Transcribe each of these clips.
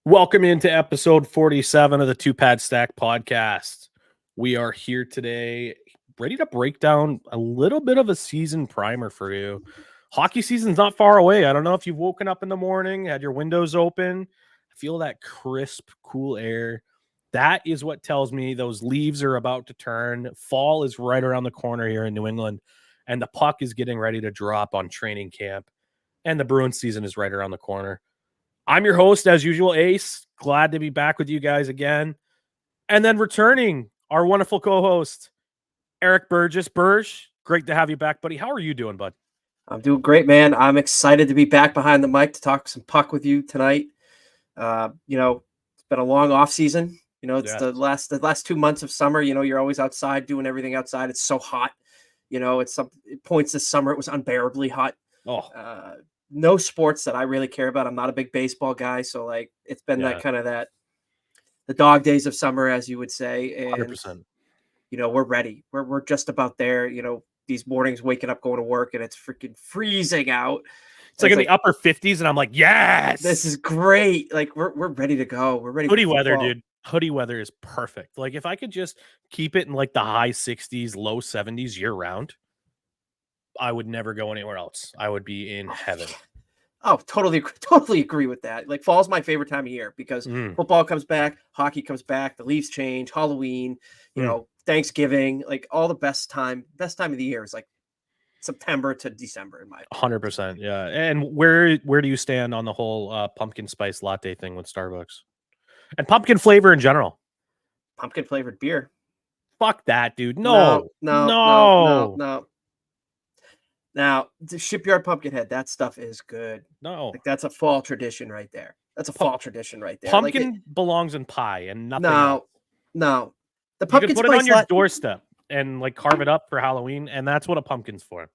Welcome into episode 47 of the Two Pad Stack podcast. We are here today ready to break down a little bit of a season primer for you. Hockey season's not far away. I don't know if you've woken up in the morning, had your windows open, feel that crisp, cool air. That is what tells me those leaves are about to turn. Fall is right around the corner here in New England, and the puck is getting ready to drop on training camp, and the Bruins season is right around the corner. I'm your host, as usual, Ace. Glad to be back with you guys again. And then returning, our wonderful co-host, Eric Burgess. Burge, great to have you back, buddy. How are you doing, bud? I'm doing great, man. I'm excited to be back behind the mic to talk some puck with you tonight. It's been a long off season. It's the last 2 months of summer. You're always outside doing everything outside. It's so hot. It points this summer it was unbearably hot. No sports that I really care about. I'm not a big baseball guy, so it's been that kind of the dog days of summer, as you would say. And 100%. We're ready. We're just about there. These mornings waking up, going to work, and it's freaking freezing out. It's like in the upper 50s, and I'm like, yes, this is great. We're ready to go. We're ready. Hoodie weather, dude. Hoodie weather is perfect. Like if I could just keep it in like the high 60s, low 70s year round, I would never go anywhere else. I would be in heaven. Oh, totally agree with that. Like fall's my favorite time of year because football comes back, hockey comes back, the leaves change, Halloween, Thanksgiving, like all the best time of the year is like September to December in my opinion. 100%. Yeah. And where do you stand on the whole pumpkin spice latte thing with Starbucks? And pumpkin flavor in general? Pumpkin flavored beer. Fuck that, dude. No. Now, the Shipyard Pumpkinhead, that stuff is good. No. Like that's a fall tradition right there. That's a fall tradition right there. Pumpkin belongs in pie and nothing else. No. The pumpkin you can put it on your doorstep and like carve it up for Halloween, and that's what a pumpkin's for.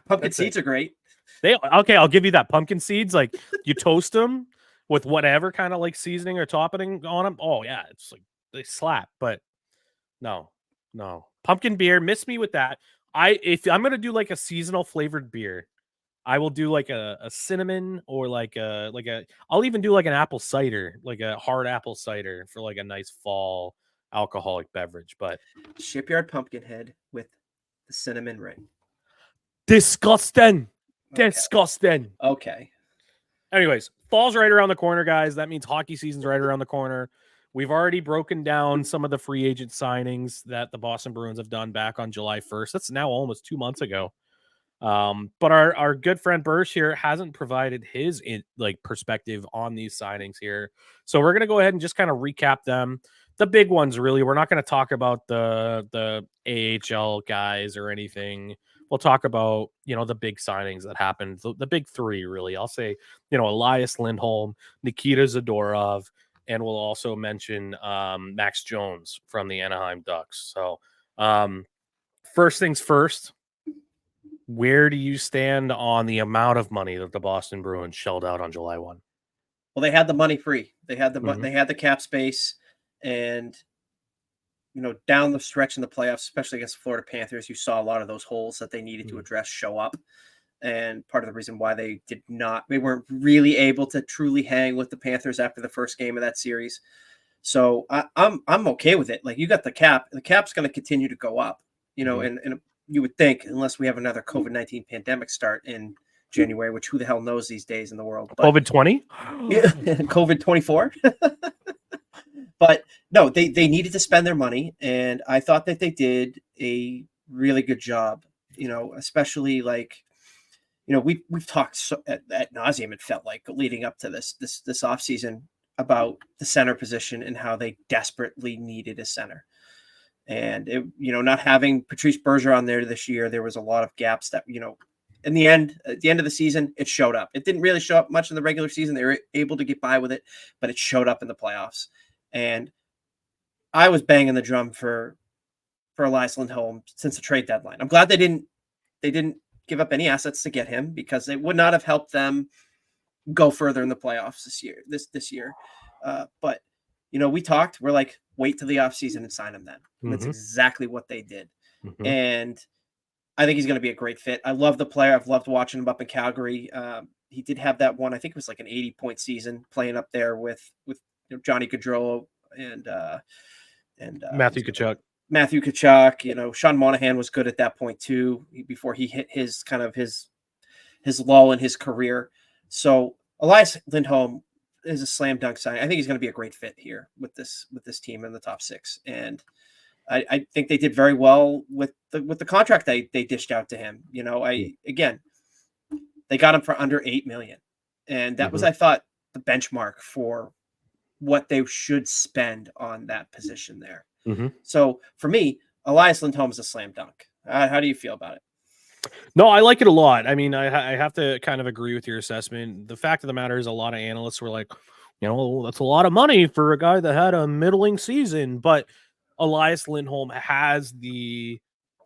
Pumpkin seeds are great. I'll give you that. Pumpkin seeds, like you toast them with whatever kind of like seasoning or topping on them. Oh yeah, it's like they slap. But no. Pumpkin beer, miss me with that. If I'm gonna do like a seasonal flavored beer, I will do like a cinnamon or I'll even do like an apple cider, like a hard apple cider for like a nice fall alcoholic beverage. But Shipyard Pumpkinhead with the cinnamon ring. Disgusting. Disgusting. Okay. Anyways, fall's right around the corner, guys. That means hockey season's right around the corner. We've already broken down some of the free agent signings that the Boston Bruins have done back on July 1st. That's now almost 2 months ago. But our good friend Bursch here hasn't provided his perspective on these signings here. So we're going to go ahead and just kind of recap them. The big ones, really. We're not going to talk about the AHL guys or anything. We'll talk about, the big signings that happened. The big three, really. I'll say, Elias Lindholm, Nikita Zadorov, and we'll also mention Max Jones from the Anaheim Ducks. So first things first, where do you stand on the amount of money that the Boston Bruins shelled out on July 1? Well, they had the money free. They had they had the cap space, and down the stretch in the playoffs, especially against the Florida Panthers, you saw a lot of those holes that they needed to address show up. And part of the reason why they weren't really able to truly hang with the Panthers after the first game of that series. So I'm okay with it. Like you got the cap's going to continue to go up, and you would think, unless we have another COVID-19 pandemic start in January, which who the hell knows these days in the world. COVID-20? Yeah, COVID-24. But no, they needed to spend their money, and I thought that they did a really good job, especially we've talked at nauseum, it felt like, leading up to this offseason about the center position and how they desperately needed a center. And not having Patrice Bergeron there this year, there was a lot of gaps that, at the end of the season, it showed up. It didn't really show up much in the regular season. They were able to get by with it, but it showed up in the playoffs. And I was banging the drum for Elias Lindholm since the trade deadline. I'm glad they didn't give up any assets to get him, because it would not have helped them go further in the playoffs this year. But we talked, we're like, wait till the offseason and sign him then. And that's exactly what they did. And I think he's going to be a great fit. I love the player. I've loved watching him up in Calgary. he did have that one. I think it was like an 80-point season playing up there with Johnny Gaudreau and Matthew Tkachuk. Matthew Tkachuk. Sean Monahan was good at that point too, before he hit his kind of his lull in his career. So Elias Lindholm is a slam dunk sign. I think he's going to be a great fit here with this team in the top 6. And I think they did very well with the contract they dished out to him. Again, they got him for under $8 million. And that was, I thought, the benchmark for what they should spend on that position there. So for me, Elias Lindholm is a slam dunk. How do you feel about it? No, I like it a lot. I mean, I have to kind of agree with your assessment. The fact of the matter is a lot of analysts were like, that's a lot of money for a guy that had a middling season. But Elias Lindholm has the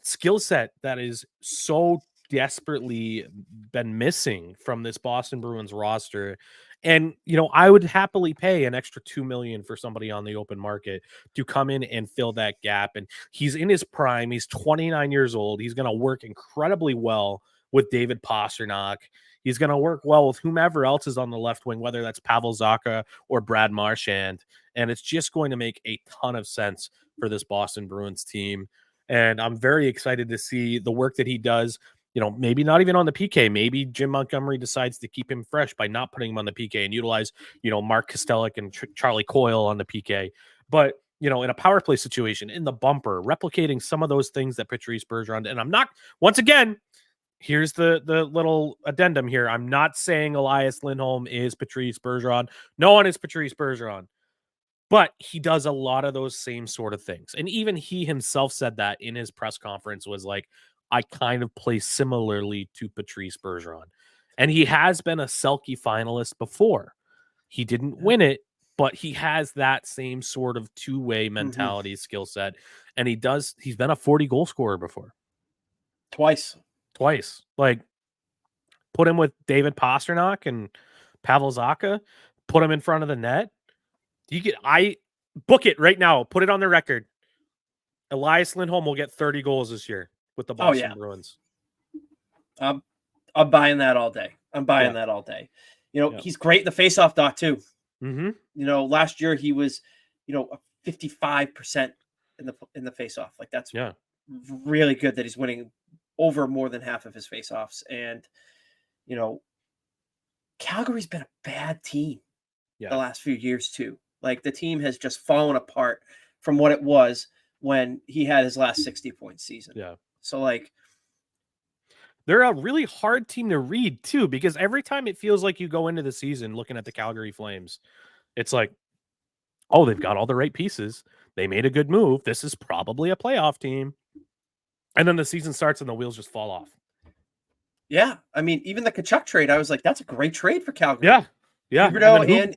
skill set that is so desperately been missing from this Boston Bruins roster. And, I would happily pay an extra $2 million for somebody on the open market to come in and fill that gap. And he's in his prime. He's 29 years old. He's going to work incredibly well with David Pastrnak. He's going to work well with whomever else is on the left wing, whether that's Pavel Zacha or Brad Marchand. And it's just going to make a ton of sense for this Boston Bruins team. And I'm very excited to see the work that he does. Maybe not even on the PK. Maybe Jim Montgomery decides to keep him fresh by not putting him on the PK and utilize, Mark Kostelic and Charlie Coyle on the PK. But, in a power play situation, in the bumper, replicating some of those things that Patrice Bergeron, and I'm not, once again, here's the little addendum here. I'm not saying Elias Lindholm is Patrice Bergeron. No one is Patrice Bergeron. But he does a lot of those same sort of things. And even he himself said that in his press conference, was like, I kind of play similarly to Patrice Bergeron. And he has been a Selke finalist before. He didn't win it, but he has that same sort of two-way mentality skill set. And he's been a 40-goal scorer before. Twice. Like, put him with David Pastrnak and Pavel Zacha, put him in front of the net. I book it right now. Put it on the record. Elias Lindholm will get 30 goals this year with the Boston Bruins. I'm buying that all day. That all day. He's great in the faceoff dot too. Last year he was, 55% in the faceoff. Like that's really good that he's winning over more than half of his faceoffs. And Calgary's been a bad team the last few years too. Like the team has just fallen apart from what it was when he had his last 60-point season. Yeah. So like they're a really hard team to read too, because every time it feels like you go into the season looking at the Calgary Flames, it's like, oh, they've got all the right pieces. They made a good move. This is probably a playoff team. And then the season starts and the wheels just fall off. Yeah. I mean, even the Tkachuk trade, I was like, that's a great trade for Calgary. Yeah. Yeah.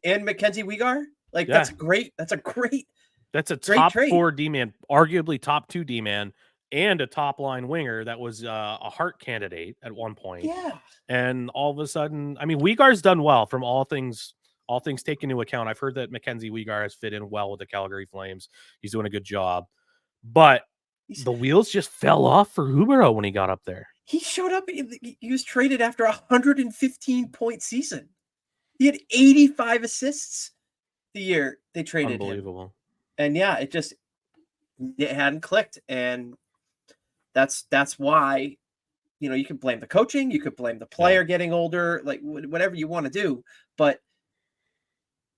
And Mackenzie Weegar. Like that's great. That's a top trade. 4 D-man, arguably top 2 D-man, and a top line winger that was a Hart candidate at one point. Yeah. And all of a sudden, I mean, Weegar's done well from all things taken into account. I've heard that Mackenzie Weegar has fit in well with the Calgary Flames. He's doing a good job. But the wheels just fell off for Huberdeau when he got up there. He showed up. He was traded after a 115-point season. He had 85 assists the year they traded Unbelievable. Him. And it hadn't clicked. And that's why, you can blame the coaching. You could blame the player getting older, like whatever you want to do. But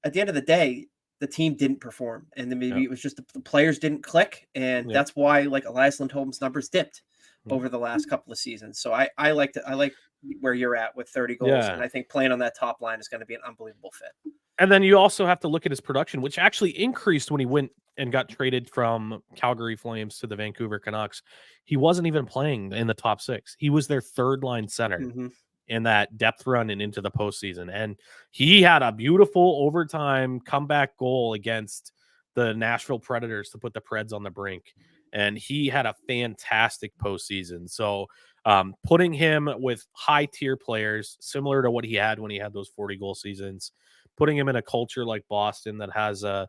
at the end of the day, the team didn't perform. And then maybe it was just the players didn't click. And that's why like Elias Lindholm's numbers dipped over the last couple of seasons. So I like where you're at with 30 goals. And I think playing on that top line is going to be an unbelievable fit. And then you also have to look at his production, which actually increased when he went and got traded from Calgary Flames to the Vancouver Canucks. He wasn't even playing in the top 6. He was their third line center in that depth run and into the postseason. And he had a beautiful overtime comeback goal against the Nashville Predators to put the Preds on the brink. And he had a fantastic postseason. So putting him with high tier players, similar to what he had when he had those 40-goal seasons, putting him in a culture like Boston that has a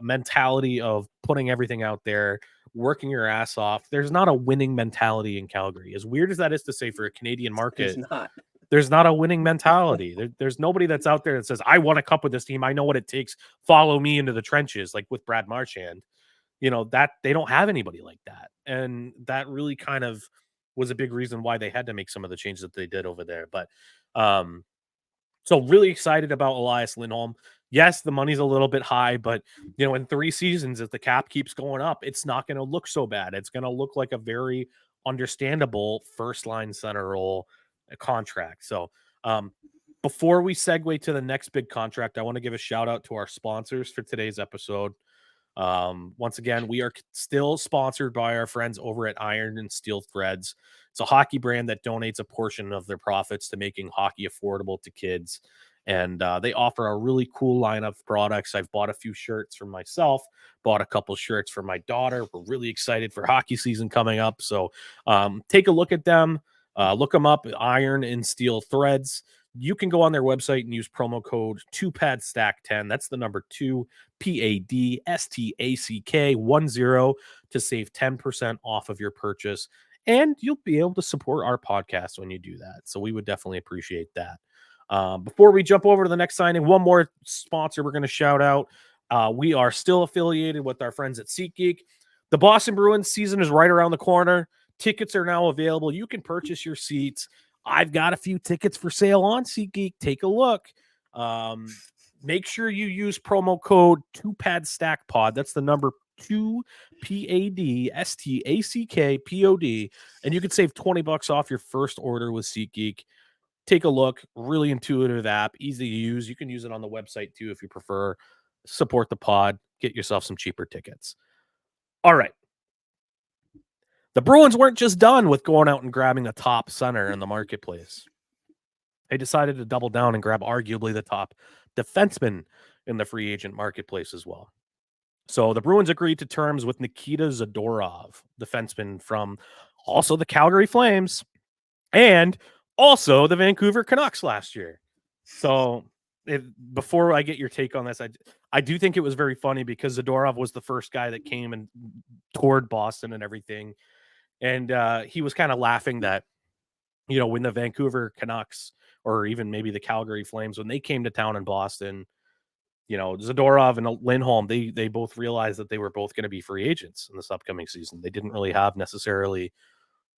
mentality of putting everything out there, working your ass off. There's not a winning mentality in Calgary. As weird as that is to say for a Canadian market, it's not. There's not a winning mentality. There's nobody that's out there that says, I want a cup with this team. I know what it takes. Follow me into the trenches, like with Brad Marchand. That they don't have anybody like that. And that really kind of was a big reason why they had to make some of the changes that they did over there. But so really excited about Elias Lindholm. Yes, the money's a little bit high, but in 3 seasons, if the cap keeps going up, it's not going to look so bad. It's going to look like a very understandable first line center role contract. So before we segue to the next big contract, I want to give a shout out to our sponsors for today's episode. Once again, we are still sponsored by our friends over at Iron and Steel Threads. It's a hockey brand that donates a portion of their profits to making hockey affordable to kids. And they offer a really cool line of products. I've bought a few shirts for myself, bought a couple shirts for my daughter. We're really excited for hockey season coming up. So take a look at them. Look them up, Iron and Steel Threads. You can go on their website and use promo code 2PADSTACK10. That's the number 2 PADSTACK10 to save 10% off of your purchase. And you'll be able to support our podcast when you do that. So we would definitely appreciate that. Before we jump over to the next signing, one more sponsor we're going to shout out. We are still affiliated with our friends at SeatGeek. The Boston Bruins season is right around the corner. Tickets are now available. You can purchase your seats. I've got a few tickets for sale on SeatGeek. Take a look. Make sure you use promo code 2PADSTACKPOD. That's the number 2 PADSTACKPOD. And you can save $20 off your first order with SeatGeek. Take a look. Really intuitive app, easy to use. You can use it on the website too if you prefer. Support the pod. Get yourself some cheaper tickets. All right. The Bruins weren't just done with going out and grabbing a top center in the marketplace. They decided to double down and grab arguably the top defenseman in the free agent marketplace as well. So the Bruins agreed to terms with Nikita Zadorov, defenseman from also the Calgary Flames and also the Vancouver Canucks last year. So before I get your take on this, I do think it was very funny because Zadorov was the first guy that came and toured Boston and everything. And he was kind of laughing that, when the Vancouver Canucks or even maybe the Calgary Flames, when they came to town in Boston, Zadorov and Lindholm, they both realized that they were both going to be free agents in this upcoming season. They didn't really have necessarily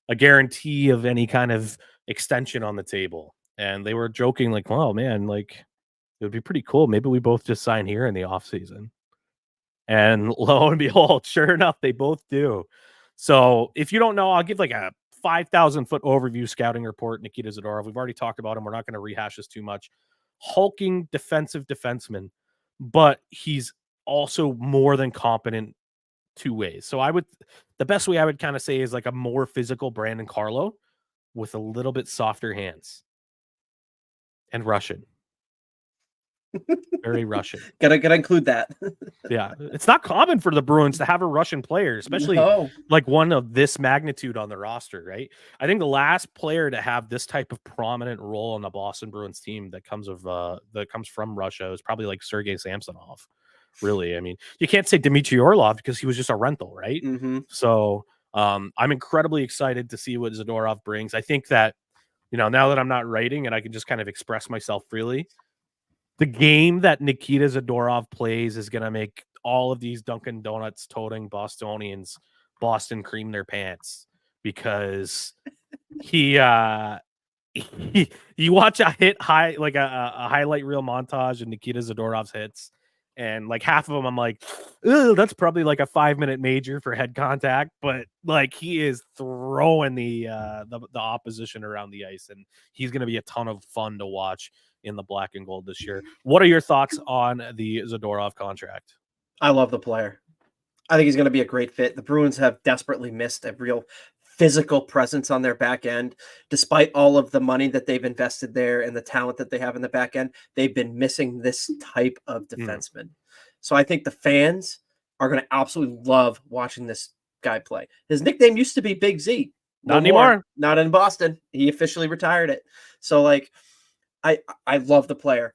a guarantee of any kind of extension on the table. And they were joking like, well, man, like it would be pretty cool. Maybe we both just sign here in the offseason. And lo and behold, sure enough, they both do. So if you don't know, I'll give like a 5,000-foot overview scouting report. Nikita Zadorov, we've already talked about him. We're not going to rehash this too much. Hulking defensive defenseman, but he's also more than competent 2 ways. So the best way I would kind of say is like a more physical Brandon Carlo with a little bit softer hands and Russian. Very Russian. Gotta include that. Yeah, it's not common for the Bruins to have a Russian player, especially like one of this magnitude on the roster, right? I think the last player to have this type of prominent role on the Boston Bruins team that comes from Russia is probably like Sergei Samsonov. Really, I mean, you can't say Dmitry Orlov because he was just a rental, right? Mm-hmm. So I'm incredibly excited to see what Zadorov brings. I think that now that I'm not writing and I can just kind of express myself freely. The game that Nikita Zadorov plays is going to make all of these Dunkin' Donuts toting Bostonians Boston cream their pants because you watch a hit like a highlight reel montage of Nikita Zadorov's hits, and like half of them I'm like, ooh, that's probably like a 5-minute major for head contact, but like he is throwing the opposition around the ice, and he's going to be a ton of fun to watch in the black and gold this year. What are your thoughts on the Zadorov contract? I love the player. I think he's going to be a great fit. The Bruins have desperately missed a real physical presence on their back end. Despite all of the money that they've invested there and the talent that they have in the back end, they've been missing this type of defenseman. So I think the fans are going to absolutely love watching this guy play. His nickname used to be Big Z. Not anymore. Not in Boston. He officially retired it. So like, I love the player.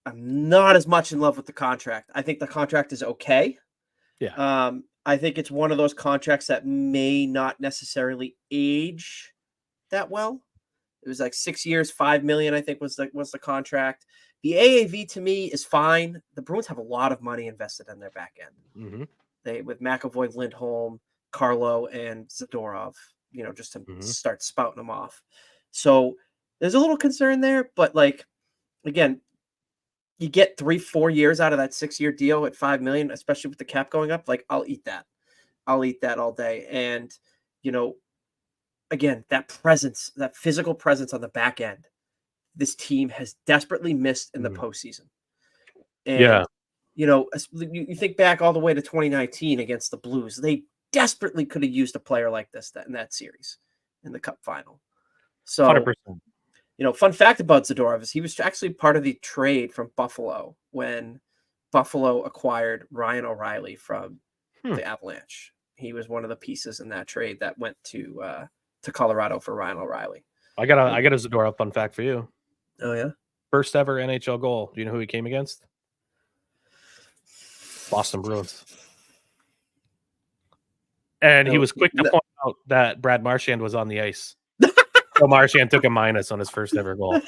I'm not as much in love with the contract. I think the contract is okay. Yeah. I think it's one of those contracts that may not necessarily age that well. It was like 6 years, 5 million, I think was the contract. The AAV to me is fine. The Bruins have a lot of money invested in their back end. Mm-hmm. They with McAvoy, Lindholm, Carlo, and Zadorov, just to start spouting them off. So there's a little concern there, but like again, you get 3-4 years out of that 6-year deal at 5 million, especially with the cap going up. Like I'll eat that. I'll eat that all day. And again, that presence, that physical presence on the back end, this team has desperately missed in the postseason. And, you think back all the way to 2019 against the Blues. They desperately could have used a player like this in that series in the Cup final. So, 100%. Fun fact about Zadorov is he was actually part of the trade from Buffalo when Buffalo acquired Ryan O'Reilly from the Avalanche. He was one of the pieces in that trade that went to Colorado for Ryan O'Reilly. I got a Zadorov fun fact for you. Oh yeah, first ever NHL goal. Do you know who he came against? Boston Bruins. And he was quick to point out that Brad Marchand was on the ice. So Marchand took a minus on his first ever goal.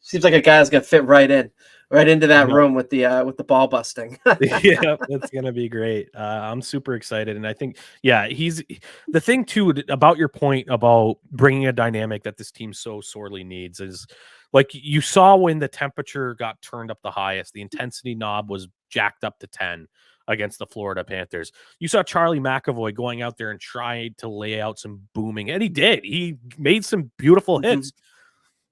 Seems like a guy's gonna fit right into that room with the ball busting. Yeah, that's gonna be great. I'm super excited, and I think, he's the thing too about your point about bringing a dynamic that this team so sorely needs is like you saw when the temperature got turned up the highest, the intensity knob was jacked up to 10 against the Florida Panthers. You saw Charlie McAvoy going out there and tried to lay out some booming, and he did. He made some beautiful hits.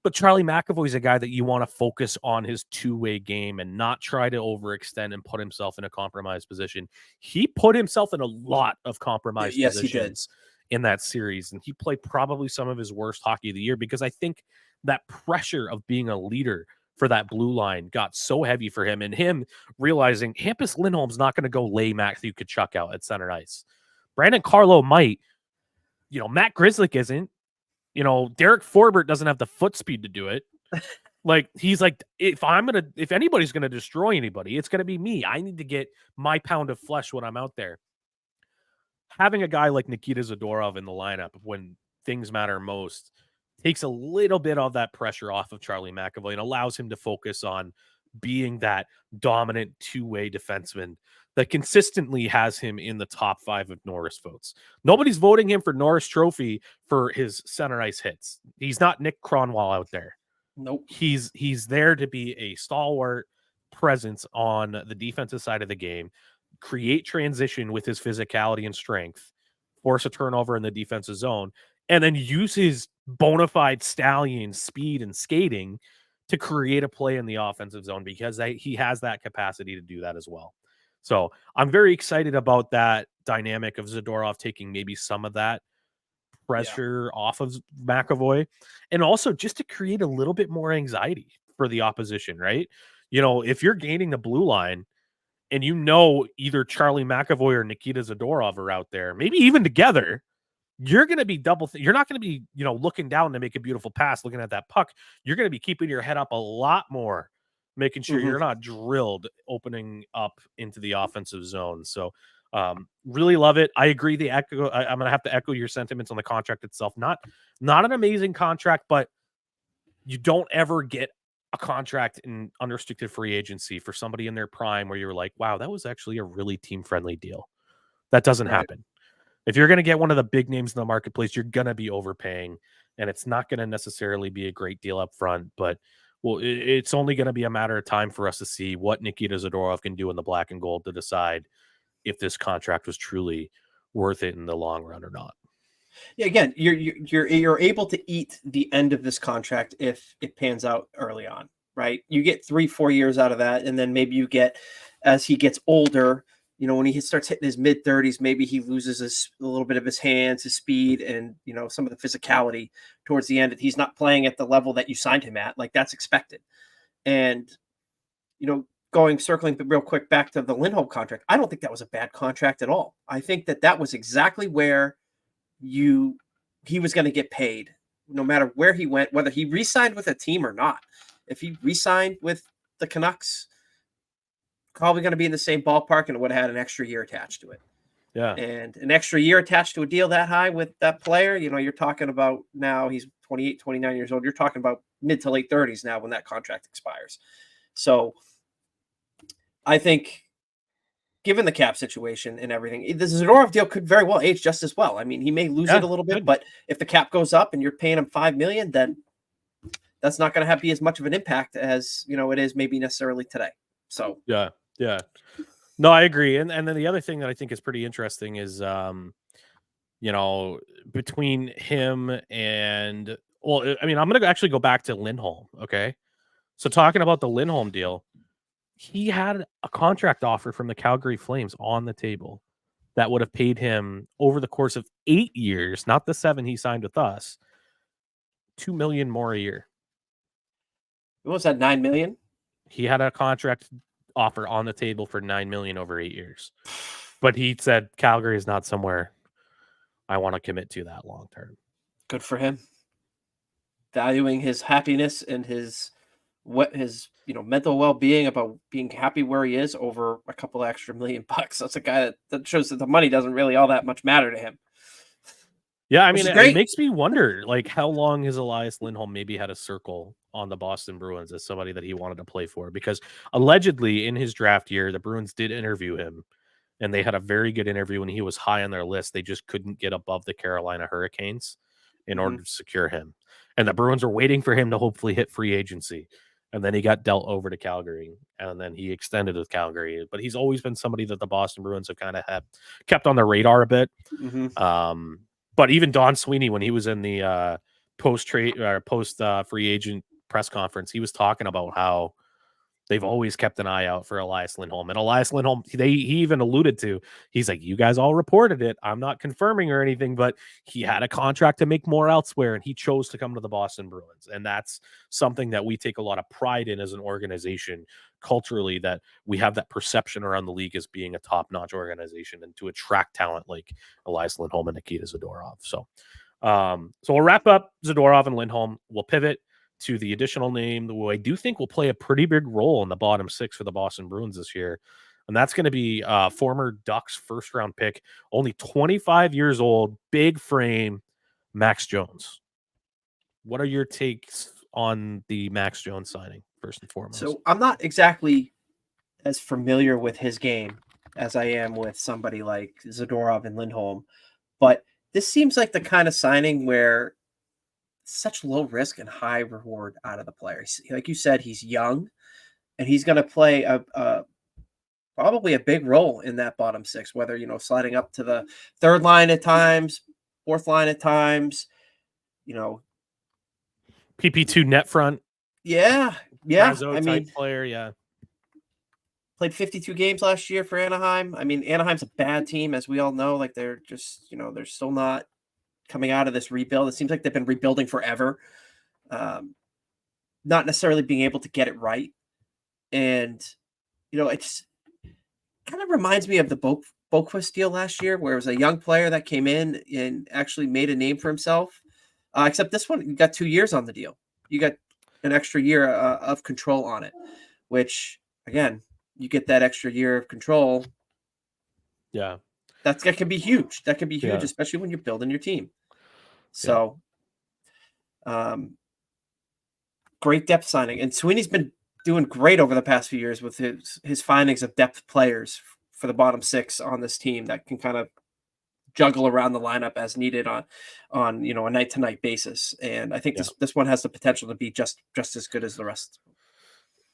But Charlie McAvoy is a guy that you want to focus on his two-way game and not try to overextend and put himself in a compromised position. He put himself in a lot of compromised positions in that series, and he played probably some of his worst hockey of the year because I think that pressure of being a leader for that blue line got so heavy for him, and him realizing Hampus Lindholm's not going to go lay Matthew Tkachuk out at center ice. Brandon Carlo might. Matt Grzelcyk isn't. Derek Forbert doesn't have the foot speed to do it. Like, he's like, if anybody's going to destroy anybody, it's going to be me. I need to get my pound of flesh when I'm out there. Having a guy like Nikita Zadorov in the lineup when things matter most takes a little bit of that pressure off of Charlie McAvoy and allows him to focus on being that dominant two-way defenseman that consistently has him in the top 5 of Norris votes. Nobody's voting him for Norris Trophy for his center ice hits. He's not Nick Kronwall out there. Nope. He's there to be a stalwart presence on the defensive side of the game, create transition with his physicality and strength, force a turnover in the defensive zone, and then use his bona fide stallion speed and skating to create a play in the offensive zone because he has that capacity to do that as well. So I'm very excited about that dynamic of Zadorov taking maybe some of that pressure off of McAvoy, and also just to create a little bit more anxiety for the opposition, right? If you're gaining the blue line and either Charlie McAvoy or Nikita Zadorov are out there, maybe even together, you're going to be you're not going to be, looking down to make a beautiful pass, looking at that puck. You're going to be keeping your head up a lot more, making sure you're not drilled opening up into the offensive zone. So really love it. I agree. I'm going to have to echo your sentiments on the contract itself. Not an amazing contract, but you don't ever get a contract in unrestricted free agency for somebody in their prime where you're like, wow, that was actually a really team-friendly deal. That doesn't happen. If you're going to get one of the big names in the marketplace, you're going to be overpaying, and it's not going to necessarily be a great deal up front, but it's only going to be a matter of time for us to see what Nikita Zadorov can do in the black and gold to decide if this contract was truly worth it in the long run or not. Yeah, again, you're able to eat the end of this contract if it pans out early on, right? You get 3-4 years out of that, and then maybe you get, as he gets older, when he starts hitting his mid-30s, maybe he loses a little bit of his hands, his speed, and some of the physicality towards the end. He's not playing at the level that you signed him at, like that's expected. And circling real quick back to the Lindholm contract, I don't think that was a bad contract at all. I think that was exactly where he was going to get paid, no matter where he went, whether he re-signed with a team or not. If he re-signed with the Canucks, probably going to be in the same ballpark and would have had an extra year attached to it. Yeah. And an extra year attached to a deal that high with that player, you're talking about now he's 28, 29 years old. You're talking about mid to late 30s now when that contract expires. So I think given the cap situation and everything, the Zadorov deal could very well age just as well. I mean, he may lose it Yeah. a little bit, Good. but if the cap goes up and you're paying him $5 million, then that's not going to be as much of an impact as it is maybe necessarily today. So Yeah. Yeah. No, I agree. And then the other thing that I think is pretty interesting is between him and I mean, I'm gonna actually go back to Lindholm. Okay. So talking about the Lindholm deal, he had a contract offer from the Calgary Flames on the table that would have paid him over the course of 8 years, not the 7 he signed with us, 2 million more a year. what was that, 9 million? He had a contract offer on the table for 9 million over 8 years. But he said Calgary is not somewhere I want to commit to that long term. Good for him. Valuing his happiness and his mental well-being, about being happy where he is over a couple extra $1,000,000. That's a guy that shows that the money doesn't really all that much matter to him. Yeah, I Which mean, is it great. makes me wonder, like, how long has Elias Lindholm maybe had a circle on the Boston Bruins as somebody that he wanted to play for? Because allegedly in his draft year, the Bruins did interview him, and they had a very good interview, and he was high on their list. They just couldn't get above the Carolina Hurricanes in order Mhm. to secure him. And the Bruins were waiting for him to hopefully hit free agency. And then he got dealt over to Calgary, and then he extended with Calgary. But he's always been somebody that the Boston Bruins have kind of had kept on their radar a bit. Mhm. But even Don Sweeney, when he was in the post free agent press conference, he was talking about how they've always kept an eye out for Elias Lindholm. And Elias Lindholm, he even alluded to, he's like, you guys all reported it. I'm not confirming or anything, but he had a contract to make more elsewhere, and he chose to come to the Boston Bruins. And that's something that we take a lot of pride in as an organization culturally, that we have that perception around the league as being a top-notch organization and to attract talent like Elias Lindholm and Nikita Zadorov. So we'll wrap up Zadorov and Lindholm. We'll pivot to the additional name who I do think will play a pretty big role in the bottom 6 for the Boston Bruins this year. And that's going to be former Ducks first round pick, only 25 years old, big frame, Max Jones. What are your takes on the Max Jones signing, first and foremost? So I'm not exactly as familiar with his game as I am with somebody like Zadorov and Lindholm, but this seems like the kind of signing where such low risk and high reward out of the player. Like you said, he's young, and he's going to play probably a big role in that bottom 6, whether sliding up to the third line at times, fourth line at times. PP2 net front. Yeah. Brazo I mean, type player. Yeah. Played 52 games last year for Anaheim. I mean, Anaheim's a bad team, as we all know. Like, they're just, they're still not coming out of this rebuild. It seems like they've been rebuilding forever. Not necessarily being able to get it right. And, it's kind of reminds me of the Boquist deal last year, where it was a young player that came in and actually made a name for himself. Except this one, you got 2 years on the deal. You got an extra year of control on it, which, again, you get that extra year of control. Yeah. That can be huge. That can be huge, Yeah. especially when you're building your team. So, great depth signing. And Sweeney's been doing great over the past few years with his findings of depth players for the bottom 6 on this team that can kind of juggle around the lineup as needed on a night-to-night basis. And I think this one has the potential to be just as good as the rest.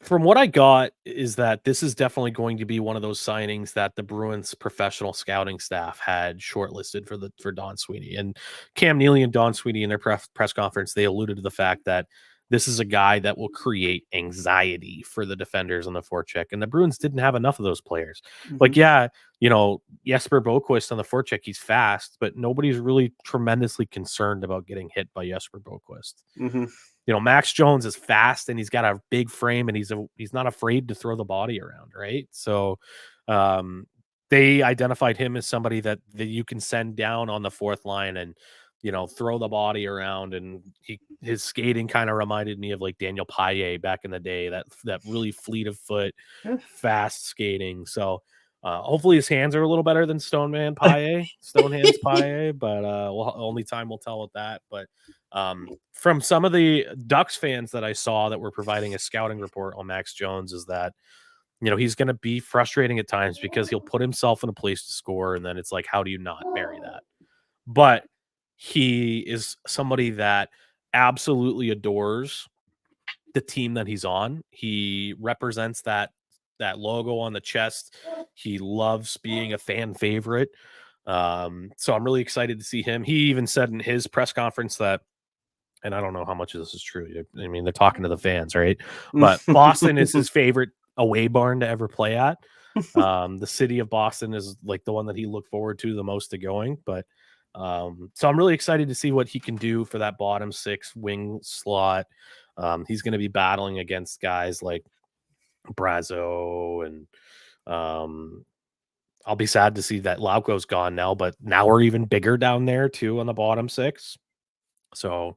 From what I got is that this is definitely going to be one of those signings that the Bruins professional scouting staff had shortlisted for Don Sweeney. And Cam Neely and Don Sweeney in their press conference, they alluded to the fact that this is a guy that will create anxiety for the defenders on the forecheck. And the Bruins didn't have enough of those players. Mm-hmm. Like, Jesper Boquist on the forecheck, he's fast, but nobody's really tremendously concerned about getting hit by Jesper Boquist. Mm-hmm. Max Jones is fast, and he's got a big frame, and he's not afraid to throw the body around, right? So they identified him as somebody that you can send down on the fourth line and throw the body around. And his skating kind of reminded me of like Daniel Paille back in the day, that really fleet of foot, fast skating. So Hopefully his hands are a little better than Stonehands Paille, but only time will tell with that. But from some of the Ducks fans that I saw that were providing a scouting report on Max Jones is that, he's going to be frustrating at times because he'll put himself in a place to score, and then it's like, how do you not bury that? But he is somebody that absolutely adores the team that he's on. He represents that logo on the chest. He loves being a fan favorite. So I'm really excited to see him. He even said in his press conference that, and I don't know how much of this is true. I mean, they're talking to the fans, right? But Boston is his favorite away barn to ever play at. The city of Boston is like the one that he looked forward to the most to going. But so I'm really excited to see what he can do for that bottom six wing slot. He's going to be battling against guys like Brazo, and I'll be sad to see that Lauko's gone now, but now we're even bigger down there too on the bottom six. So,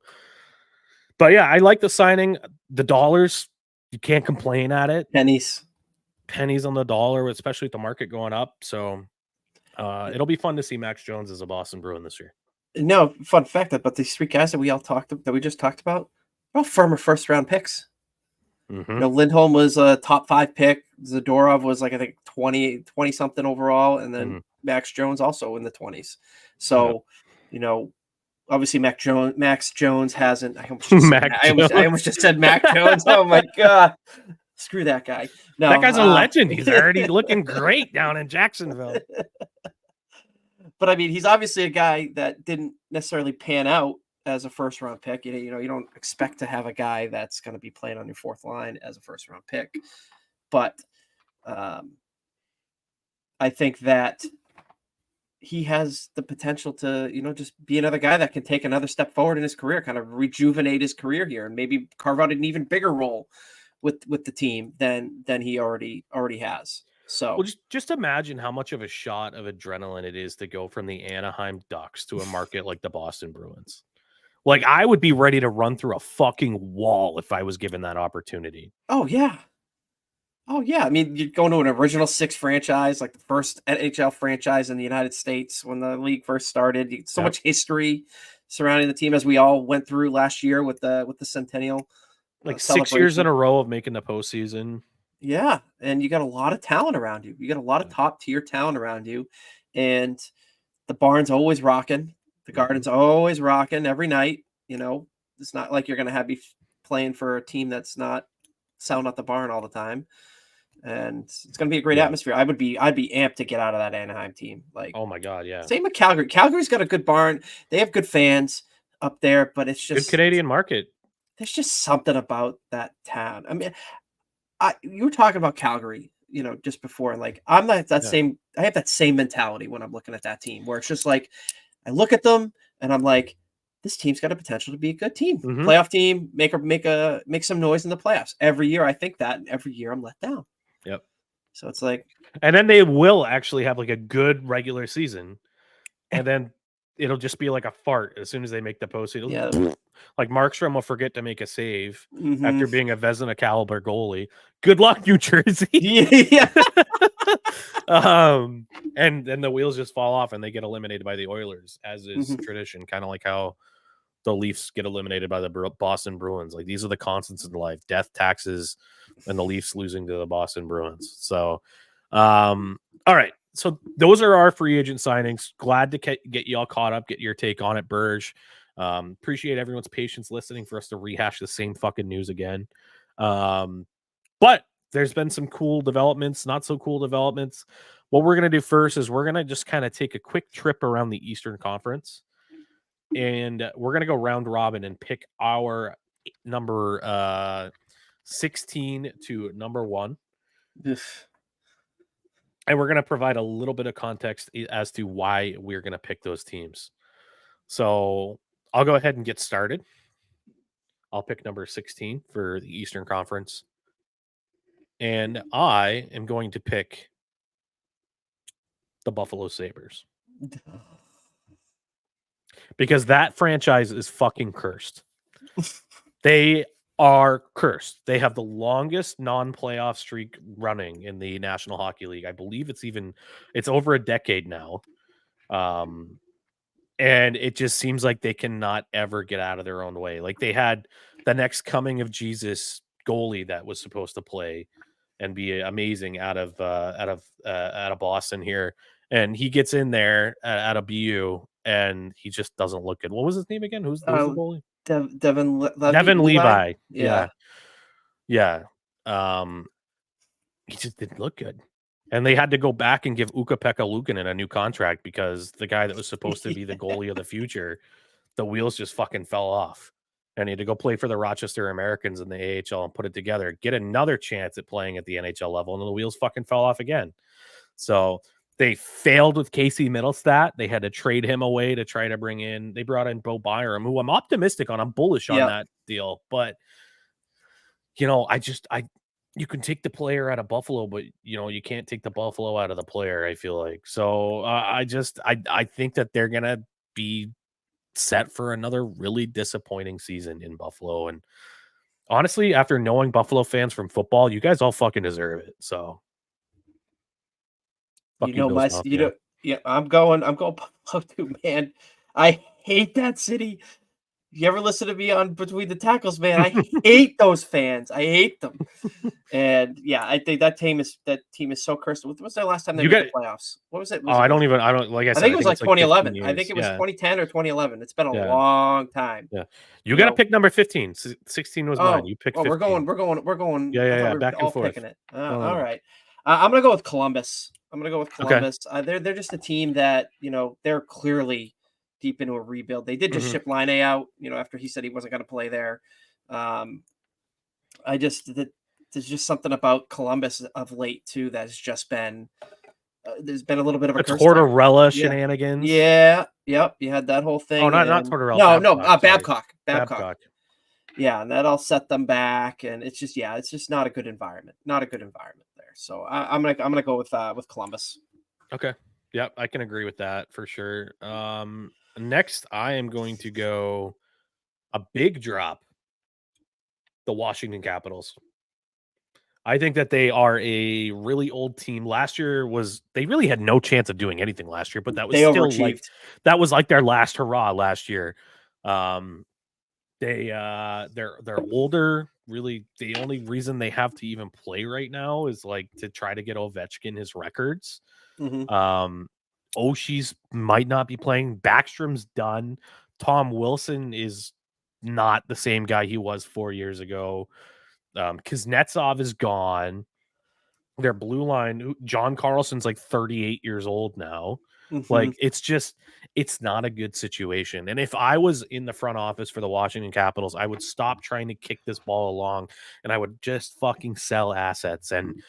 but yeah, I like the signing. The dollars, you can't complain at it. Pennies on the dollar, especially with the market going up. So it'll be fun to see Max Jones as a Boston Bruin this year. No, fun fact about these three guys that we just talked about, they're all former first round picks. Mm-hmm. Lindholm was a top 5 pick. Zadorov was like, I think 20 something overall. And then Max Jones also in the 20s. So, obviously Max Jones hasn't, I almost just said Mac Jones. Oh my God. Screw that guy. No, that guy's a legend. He's already looking great down in Jacksonville. But I mean, he's obviously a guy that didn't necessarily pan out as a first round pick. You don't expect to have a guy that's going to be playing on your fourth line as a first round pick. But I think that he has the potential to, just be another guy that can take another step forward in his career, kind of rejuvenate his career here, and maybe carve out an even bigger role with the team than he already has. So, well, just imagine how much of a shot of adrenaline it is to go from the Anaheim Ducks to a market like the Boston Bruins. Like, I would be ready to run through a fucking wall if I was given that opportunity. Oh yeah. I mean, you're going to an original 6 franchise, like the first NHL franchise in the United States when the league first started. So much history surrounding the team, as we all went through last year with the Centennial. Like 6 years in a row of making the postseason. Yeah, and you got a lot of talent around you. You got a lot of top tier talent around you, and the barn's always rocking. The Garden's always rocking every night. It's not like you're going to have me playing for a team that's not selling out the barn all the time. And it's going to be a great atmosphere. I'd be amped to get out of that Anaheim team. Like, oh my God, yeah. Same with Calgary. Calgary's got a good barn. They have good fans up there, but it's just good Canadian market. There's just something about that town. I mean, you were talking about Calgary, just before, and like I'm not that same. I have that same mentality when I'm looking at that team, where it's just like I look at them and I'm like, this team's got a potential to be a good team, playoff team, make some noise in the playoffs. Every year I think that, and every year I'm let down. Yep. So it's like, and then they will actually have like a good regular season, and then it'll just be like a fart as soon as they make the postseason. Yeah. Like Markstrom will forget to make a save after being a Vezina caliber goalie. Good luck, New Jersey. Yeah. And then the wheels just fall off and they get eliminated by the Oilers, as is tradition. Kind of like how the Leafs get eliminated by the Boston Bruins. Like, these are the constants in life: death, taxes, and the Leafs losing to the Boston Bruins. So, all right. So those are our free agent signings. Glad to get you all caught up, get your take on it, Burg. Appreciate everyone's patience listening for us to rehash the same fucking news again. But there's been some cool developments, not so cool developments. What we're going to do first is we're going to just kind of take a quick trip around the Eastern Conference, and we're going to go round robin and pick our number 16 to number 1. And we're going to provide a little bit of context as to why we're going to pick those teams. So I'll go ahead and get started. I'll pick number 16 for the Eastern Conference. And I am going to pick the Buffalo Sabres. Because that franchise is fucking cursed. They are cursed. They have the longest non-playoff streak running in the National Hockey League. I believe it's over a decade now. And it just seems like they cannot ever get out of their own way. Like they had the next coming of Jesus goalie that was supposed to play and be amazing out of Boston here, and he gets in there at a BU and he just doesn't look good. What was his name again? Who's the goalie? Devin Levi. Yeah. Yeah. He just didn't look good. And they had to go back and give Ukko-Pekka Luukkonen a new contract because the guy that was supposed to be the goalie of the future, the wheels just fucking fell off. And he had to go play for the Rochester Americans in the AHL and put it together, get another chance at playing at the NHL level, and then the wheels fucking fell off again. So they failed with Casey Middlestat. They had to trade him away to try to they brought in Bo Byram, who I'm optimistic on. I'm bullish on that deal. But, you can take the player out of Buffalo, but you can't take the Buffalo out of the player, I feel like. So I think that they're going to be set for another really disappointing season in Buffalo. And honestly, after knowing Buffalo fans from football, you guys all fucking deserve it. So I'm going Buffalo too, man. I hate that city. You ever listen to me on Between the Tackles, man? I hate those fans. I hate them. And yeah, I think that team is so cursed. What was their last time they made the playoffs? What was it? I don't like I said. I think it was like 2011. I think it was 2010 or 2011. It's been a long time. Yeah. You got to pick number 15. 16 was mine. You picked 15. We're going. Yeah. Back and forth. Picking it. All right. I'm going to go with Columbus. Okay. They're just a team that, they're clearly deep into a rebuild. They did just ship Line out, after he said he wasn't going to play there. There's just something about Columbus of late too that's just been there's been a little bit of a Tortorella shenanigans. Yeah, yep. You had that whole thing. Oh, not Tortorella. Babcock. Yeah, and that all set them back, and it's just not a good environment. Not a good environment there. So I'm gonna go with Columbus. Okay. Yep, I can agree with that for sure. Next, I am going to go a big drop. The Washington Capitals. I think that they are a really old team. Last year they really had no chance of doing anything last year, but that was like their last hurrah last year. They're older. Really, the only reason they have to even play right now is like to try to get Ovechkin his records. Oshie's might not be playing. Backstrom's done. Tom Wilson is not the same guy he was 4 years ago. Kuznetsov is gone. Their blue line, John Carlson's like 38 years old now. Like it's not a good situation. And if I was in the front office for the Washington Capitals, I would stop trying to kick this ball along and I would just fucking sell assets and,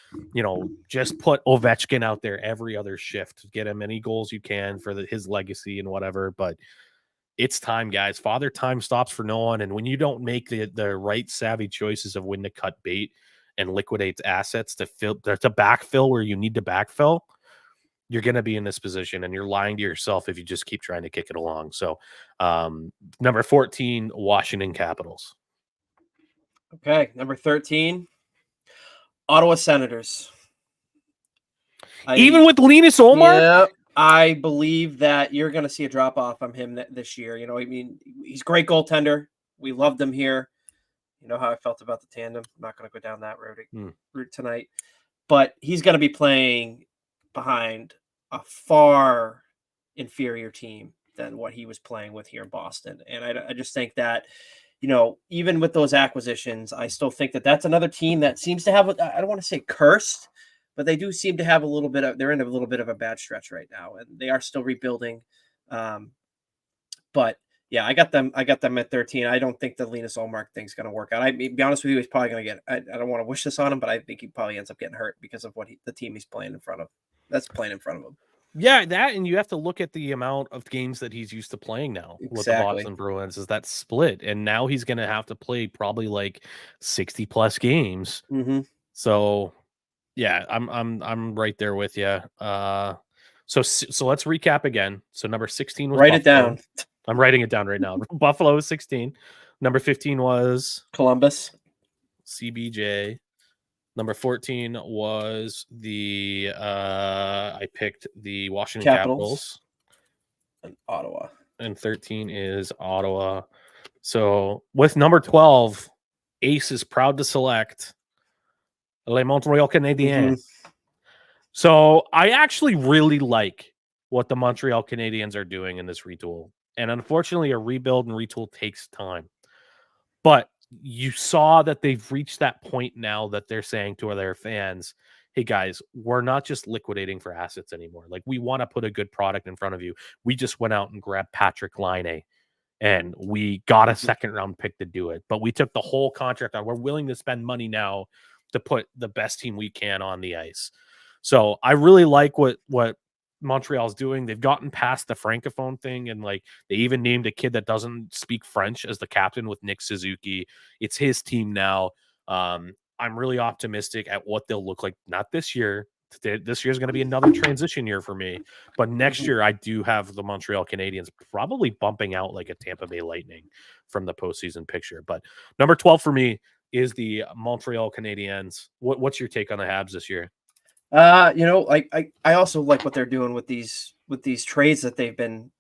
just put Ovechkin out there every other shift, get him any goals you can for his legacy and whatever. But it's time, guys. Father time stops for no one. And when you don't make the right savvy choices of when to cut bait and liquidate assets to backfill where you need to backfill, you're going to be in this position and you're lying to yourself if you just keep trying to kick it along. So number 14, Washington Capitals. Okay. Number 13, Ottawa Senators. Even with Linus Ullmark? Yeah, I believe that you're going to see a drop off from him this year. He's a great goaltender. We loved him here. You know how I felt about the tandem. I'm not going to go down that route tonight. But he's going to be playing behind a far inferior team than what he was playing with here in Boston. And I just think that, even with those acquisitions, I still think that that's another team that seems to have, I don't want to say cursed, but they do seem to have they're in a little bit of a bad stretch right now, and they are still rebuilding. But yeah, I got them at 13. I don't think the Linus Ullmark thing's going to work out. Be honest with you, he's probably going to get, I don't want to wish this on him, but I think he probably ends up getting hurt because of the team he's playing in front of. That's playing in front of him. Yeah, that, and you have to look at the amount of games that he's used to playing now with the Boston Bruins is that split. And now he's going to have to play probably like 60 plus games. So yeah, I'm right there with you. So let's recap again. So number 16 was Write it down. I'm writing it down right now. Buffalo was 16. Number 15 was Columbus. CBJ. Number 14 was I picked the Washington Capitals. And Ottawa. And 13 is Ottawa. So with number 12, Ace is proud to select Les Montreal Canadiens. Mm-hmm. So I actually really like what the Montreal Canadiens are doing in this retool. And unfortunately, a rebuild and retool takes time. But you saw that they've reached that point now that they're saying to their fans, hey guys, we're not just liquidating for assets anymore. Like, we want to put a good product in front of you. We just went out and grabbed Patrick Laine and we got a second round pick to do it. But we took the whole contract on. We're willing to spend money now to put the best team we can on the ice. So I really like what Montreal's doing. They've gotten past the francophone thing, and like they even named a kid that doesn't speak French as the captain with Nick Suzuki. It's his team now. I'm really optimistic at what they'll look like. Not this year. This year is going to be another transition year for me, but next year I do have the Montreal Canadiens probably bumping out like a Tampa Bay Lightning from the postseason picture. But number 12 for me is the Montreal Canadiens. What's your take on the Habs this year? I also like what they're doing with these trades that they've been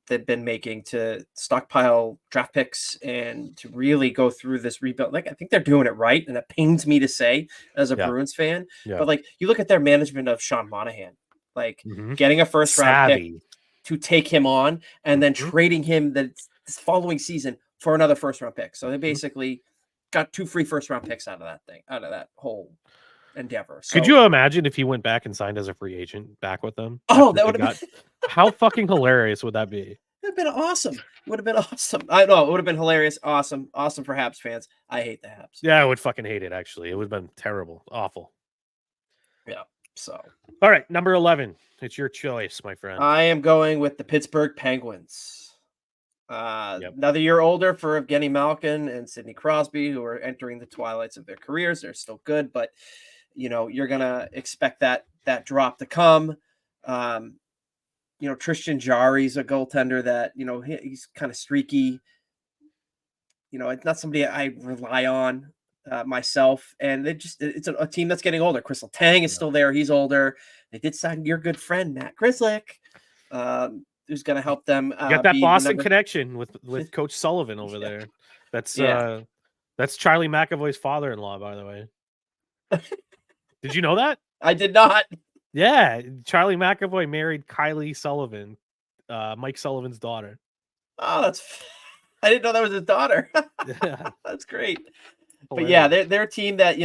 making to stockpile draft picks and to really go through this rebuild. Like, I think they're doing it right, and it pains me to say as a Bruins fan. Yeah. But like, you look at their management of Sean Monahan, like getting a first round pick to take him on and then trading him this following season for another first round pick. So they basically got 2 free first round picks out of that whole endeavor. So, could you imagine if he went back and signed as a free agent back with them? Oh, that would have been how fucking hilarious would that be? It'd been awesome. Would have been awesome. I know it would have been hilarious. Awesome for Habs fans. I hate the Habs. Yeah, I would fucking hate it. Actually, it would have been terrible, awful. Yeah. So, all right, number 11. It's your choice, my friend. I am going with the Pittsburgh Penguins. Another year older for Evgeny Malkin and Sidney Crosby, who are entering the twilights of their careers. They're still good, but you're gonna expect that drop to come. Tristan Jarry's a goaltender that he's kind of streaky. It's not somebody I rely on myself, and it's a team that's getting older. Crystal Tang is still there; he's older. They did sign your good friend Matt Grzelcyk, who's going to help them. Get that Boston connection with Coach Sullivan over there. That's Charlie McAvoy's father-in-law, by the way. Did you know that? I did not. Yeah, Charlie McAvoy married Kylie Sullivan, Mike Sullivan's daughter. Oh, I didn't know that was his daughter. Yeah. That's great. Hilarious. But yeah, they're a team that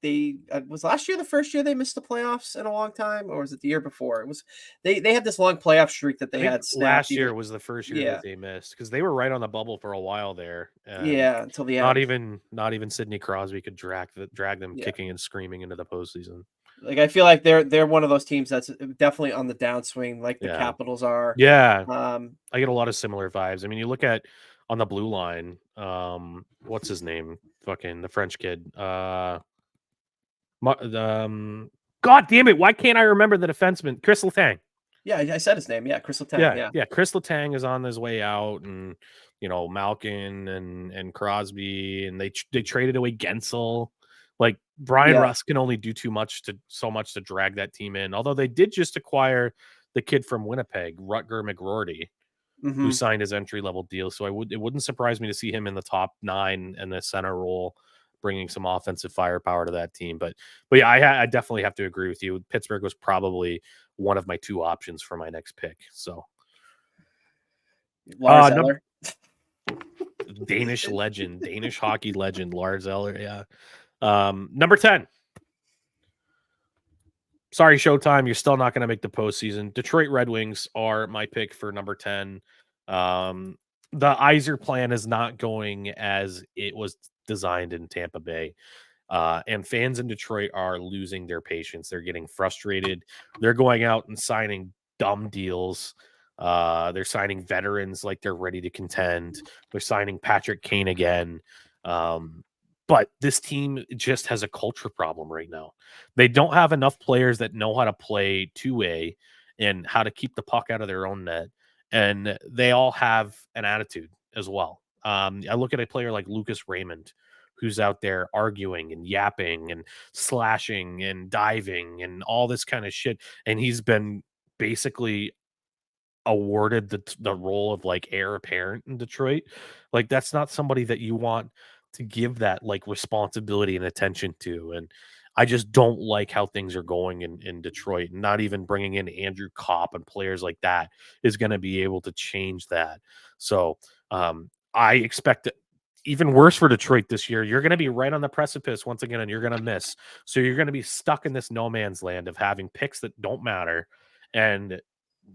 they was last year the first year they missed the playoffs in a long time, or was it the year before? It was they had this long playoff streak that they had. Last year was the first year that they missed because they were right on the bubble for a while there. Until the end. Not even Sidney Crosby could drag them kicking and screaming into the postseason. Like, I feel like they're one of those teams that's definitely on the downswing, like the Capitals are. Yeah, I get a lot of similar vibes. I mean, you look at on the blue line, what's his name? Fucking the French kid. God damn it! Why can't I remember the defenseman? Crystal Tang. Yeah, I said his name. Yeah, Crystal Tang. Yeah. Crystal Tang is on his way out, and Malkin and Crosby, and they traded away Gensel. Like, Brian Russ can only do so much to drag that team in. Although they did just acquire the kid from Winnipeg, Rutger McGroarty, who signed his entry-level deal. So it wouldn't surprise me to see him in the top 9 in the center role, bringing some offensive firepower to that team. But yeah, I definitely have to agree with you. Pittsburgh was probably one of my 2 options for my next pick. So Lars Eller. Danish hockey legend, Lars Eller. Yeah. Number 10. Sorry, Showtime. You're still not going to make the postseason. Detroit Red Wings are my pick for number 10. The Yzer plan is not going as it was designed in Tampa Bay. And fans in Detroit are losing their patience. They're getting frustrated. They're going out and signing dumb deals. They're signing veterans like they're ready to contend. They're signing Patrick Kane again. But this team just has a culture problem right now. They don't have enough players that know how to play two-way and how to keep the puck out of their own net. And they all have an attitude as well. I look at a player like Lucas Raymond, who's out there arguing and yapping and slashing and diving and all this kind of shit. And he's been basically awarded the role of like heir apparent in Detroit. Like that's not somebody that you want to give that like responsibility and attention to. And I just don't like how things are going in Detroit. Not even bringing in Andrew Kopp and players like that is going to be able to change that. So I expect even worse for Detroit this year. You're going to be right on the precipice once again, and you're going to miss. So you're going to be stuck in this no man's land of having picks that don't matter, and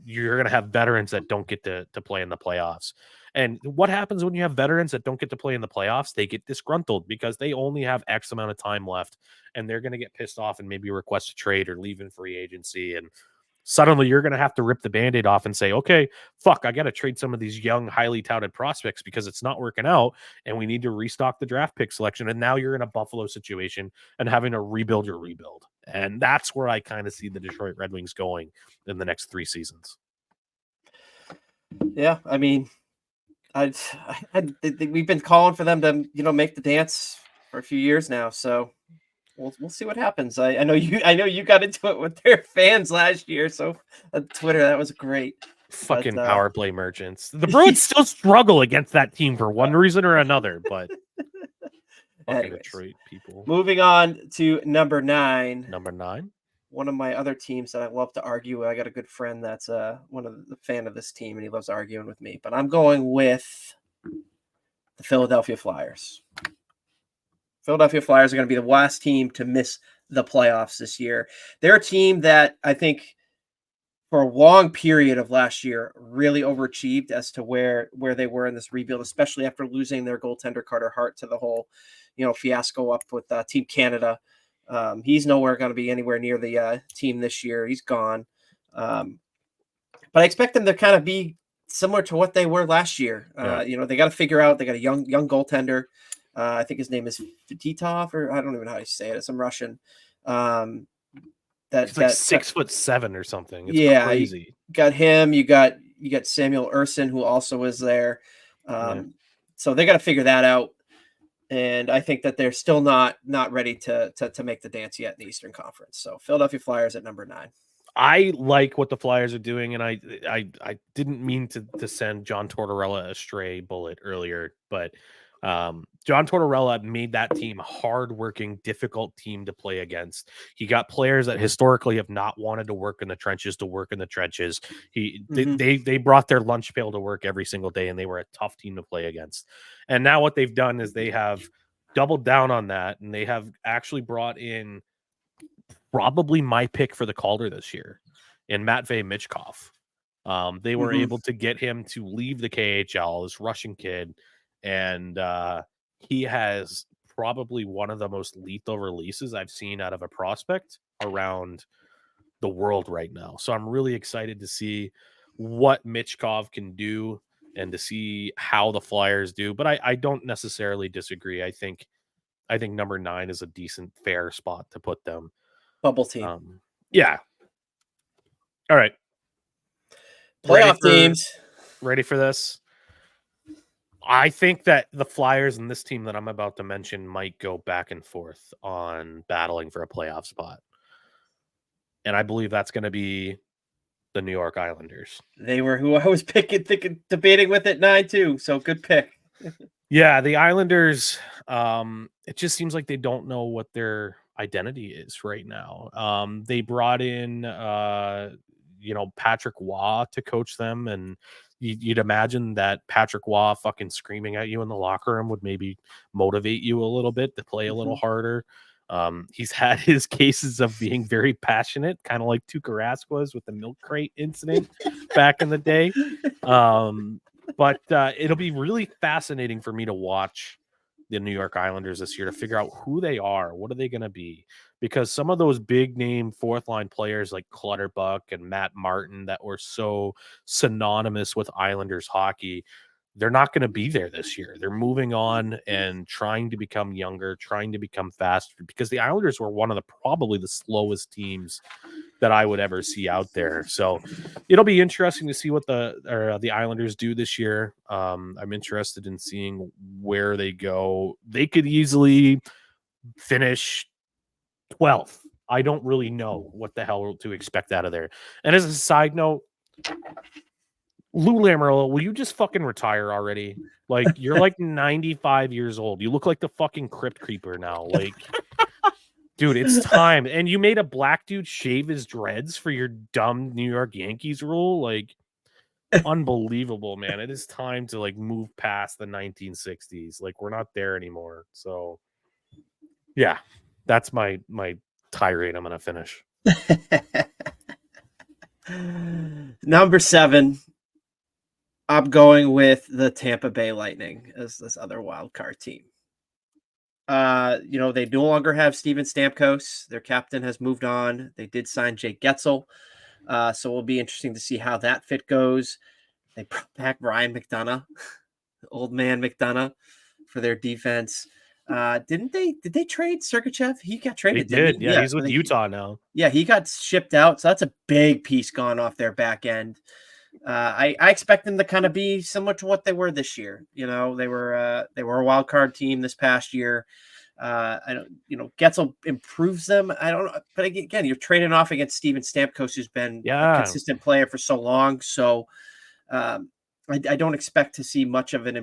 you're going to have veterans that don't get to play in the playoffs. And what happens when you have veterans that don't get to play in the playoffs? They get disgruntled because they only have X amount of time left, and they're going to get pissed off and maybe request a trade or leave in free agency. And suddenly you're going to have to rip the Band-Aid off and say, okay, fuck, I got to trade some of these young, highly touted prospects because it's not working out, and we need to restock the draft pick selection. And now you're in a Buffalo situation and having to rebuild your rebuild. And that's where I kind of see the Detroit Red Wings going in the next 3 seasons. Yeah, I mean, we've been calling for them to, make the dance for a few years now, so we'll see what happens. I know you got into it with their fans last year, so on Twitter that was great. Fucking power play merchants. The Bruins still struggle against that team for one reason or another, but fucking Detroit people. Moving on to number 9. Number 9. One of my other teams that I love to argue. I got a good friend that's one of the fan of this team, and he loves arguing with me. But I'm going with the Philadelphia Flyers. Philadelphia Flyers are going to be the last team to miss the playoffs this year. They're a team that I think for a long period of last year really overachieved as to where they were in this rebuild, especially after losing their goaltender Carter Hart to the whole, fiasco up with Team Canada. He's nowhere going to be anywhere near the team this year. He's gone. But I expect them to kind of be similar to what they were last year. They got to figure out, they got a young goaltender. I think his name is Titov, or I don't even know how you say it. It's some Russian. He's like 6'7" or something. It's crazy. You got him. You got Samuel Urson, who also is there. So they got to figure that out. And I think that they're still not ready to make the dance yet in the Eastern Conference. So Philadelphia Flyers at number 9. I like what the Flyers are doing, and I didn't mean to send John Tortorella a stray bullet earlier, but John Tortorella made that team a hard-working, difficult team to play against. He got players that historically have not wanted to work in the trenches to work in the trenches. They brought their lunch pail to work every single day, and they were a tough team to play against. And now what they've done is they have doubled down on that, and they have actually brought in probably my pick for the Calder this year in Matvei Michkov. They were able to get him to leave the KHL, this Russian kid, and he has probably one of the most lethal releases I've seen out of a prospect around the world right now. So I'm really excited to see what Michkov can do and to see how the Flyers do. But I don't necessarily disagree. I think number 9 is a decent, fair spot to put them. Bubble team. Yeah. All right. Playoff teams. Ready for this? I think that the Flyers and this team that I'm about to mention might go back and forth on battling for a playoff spot. And I believe that's going to be the New York Islanders. They were who I was debating with at 9 too. So good pick. Yeah, the Islanders, it just seems like they don't know what their identity is right now. They brought in, Patrick Waugh to coach them, and you'd imagine that Patrick Waugh fucking screaming at you in the locker room would maybe motivate you a little bit to play a little harder. He's had his cases of being very passionate, kind of like Tuukka Rask was with the milk crate incident back in the day. But it'll be really fascinating for me to watch the New York Islanders this year to figure out who they are. What are they going to be? Because some of those big name fourth line players like Clutterbuck and Matt Martin that were so synonymous with Islanders hockey, they're not going to be there this year. They're moving on and trying to become younger, trying to become faster, because the Islanders were one of probably the slowest teams that I would ever see out there. So it'll be interesting to see what the Islanders do this year. I'm interested in seeing where they go. They could easily finish 12th. I don't really know what the hell to expect out of there. And as a side note, Lou Lamoriello, will you just fucking retire already? Like, you're like 95 years old. You look like the fucking Crypt Creeper now. Like, dude, it's time. And you made a black dude shave his dreads for your dumb New York Yankees rule. Like, unbelievable, man. It is time to like move past the 1960s. Like, we're not there anymore. So, yeah, that's my tirade. I'm gonna finish. Number 7. I'm going with the Tampa Bay Lightning as this other wild card team. They no longer have Steven Stamkos. Their captain has moved on. They did sign Jake Getzel. So it'll be interesting to see how that fit goes. They brought back Ryan McDonough, old man McDonough, for their defense. Did they trade Sergachev? He got traded. They did. Yeah, he's with Utah now. Yeah, he got shipped out. So that's a big piece gone off their back end. I expect them to kind of be similar to what they were this year. They were a wild card team this past year. I don't, Getzel improves them. I don't know, but again, you're trading off against Steven Stamkos, who's been a consistent player for so long. So I don't expect to see much of an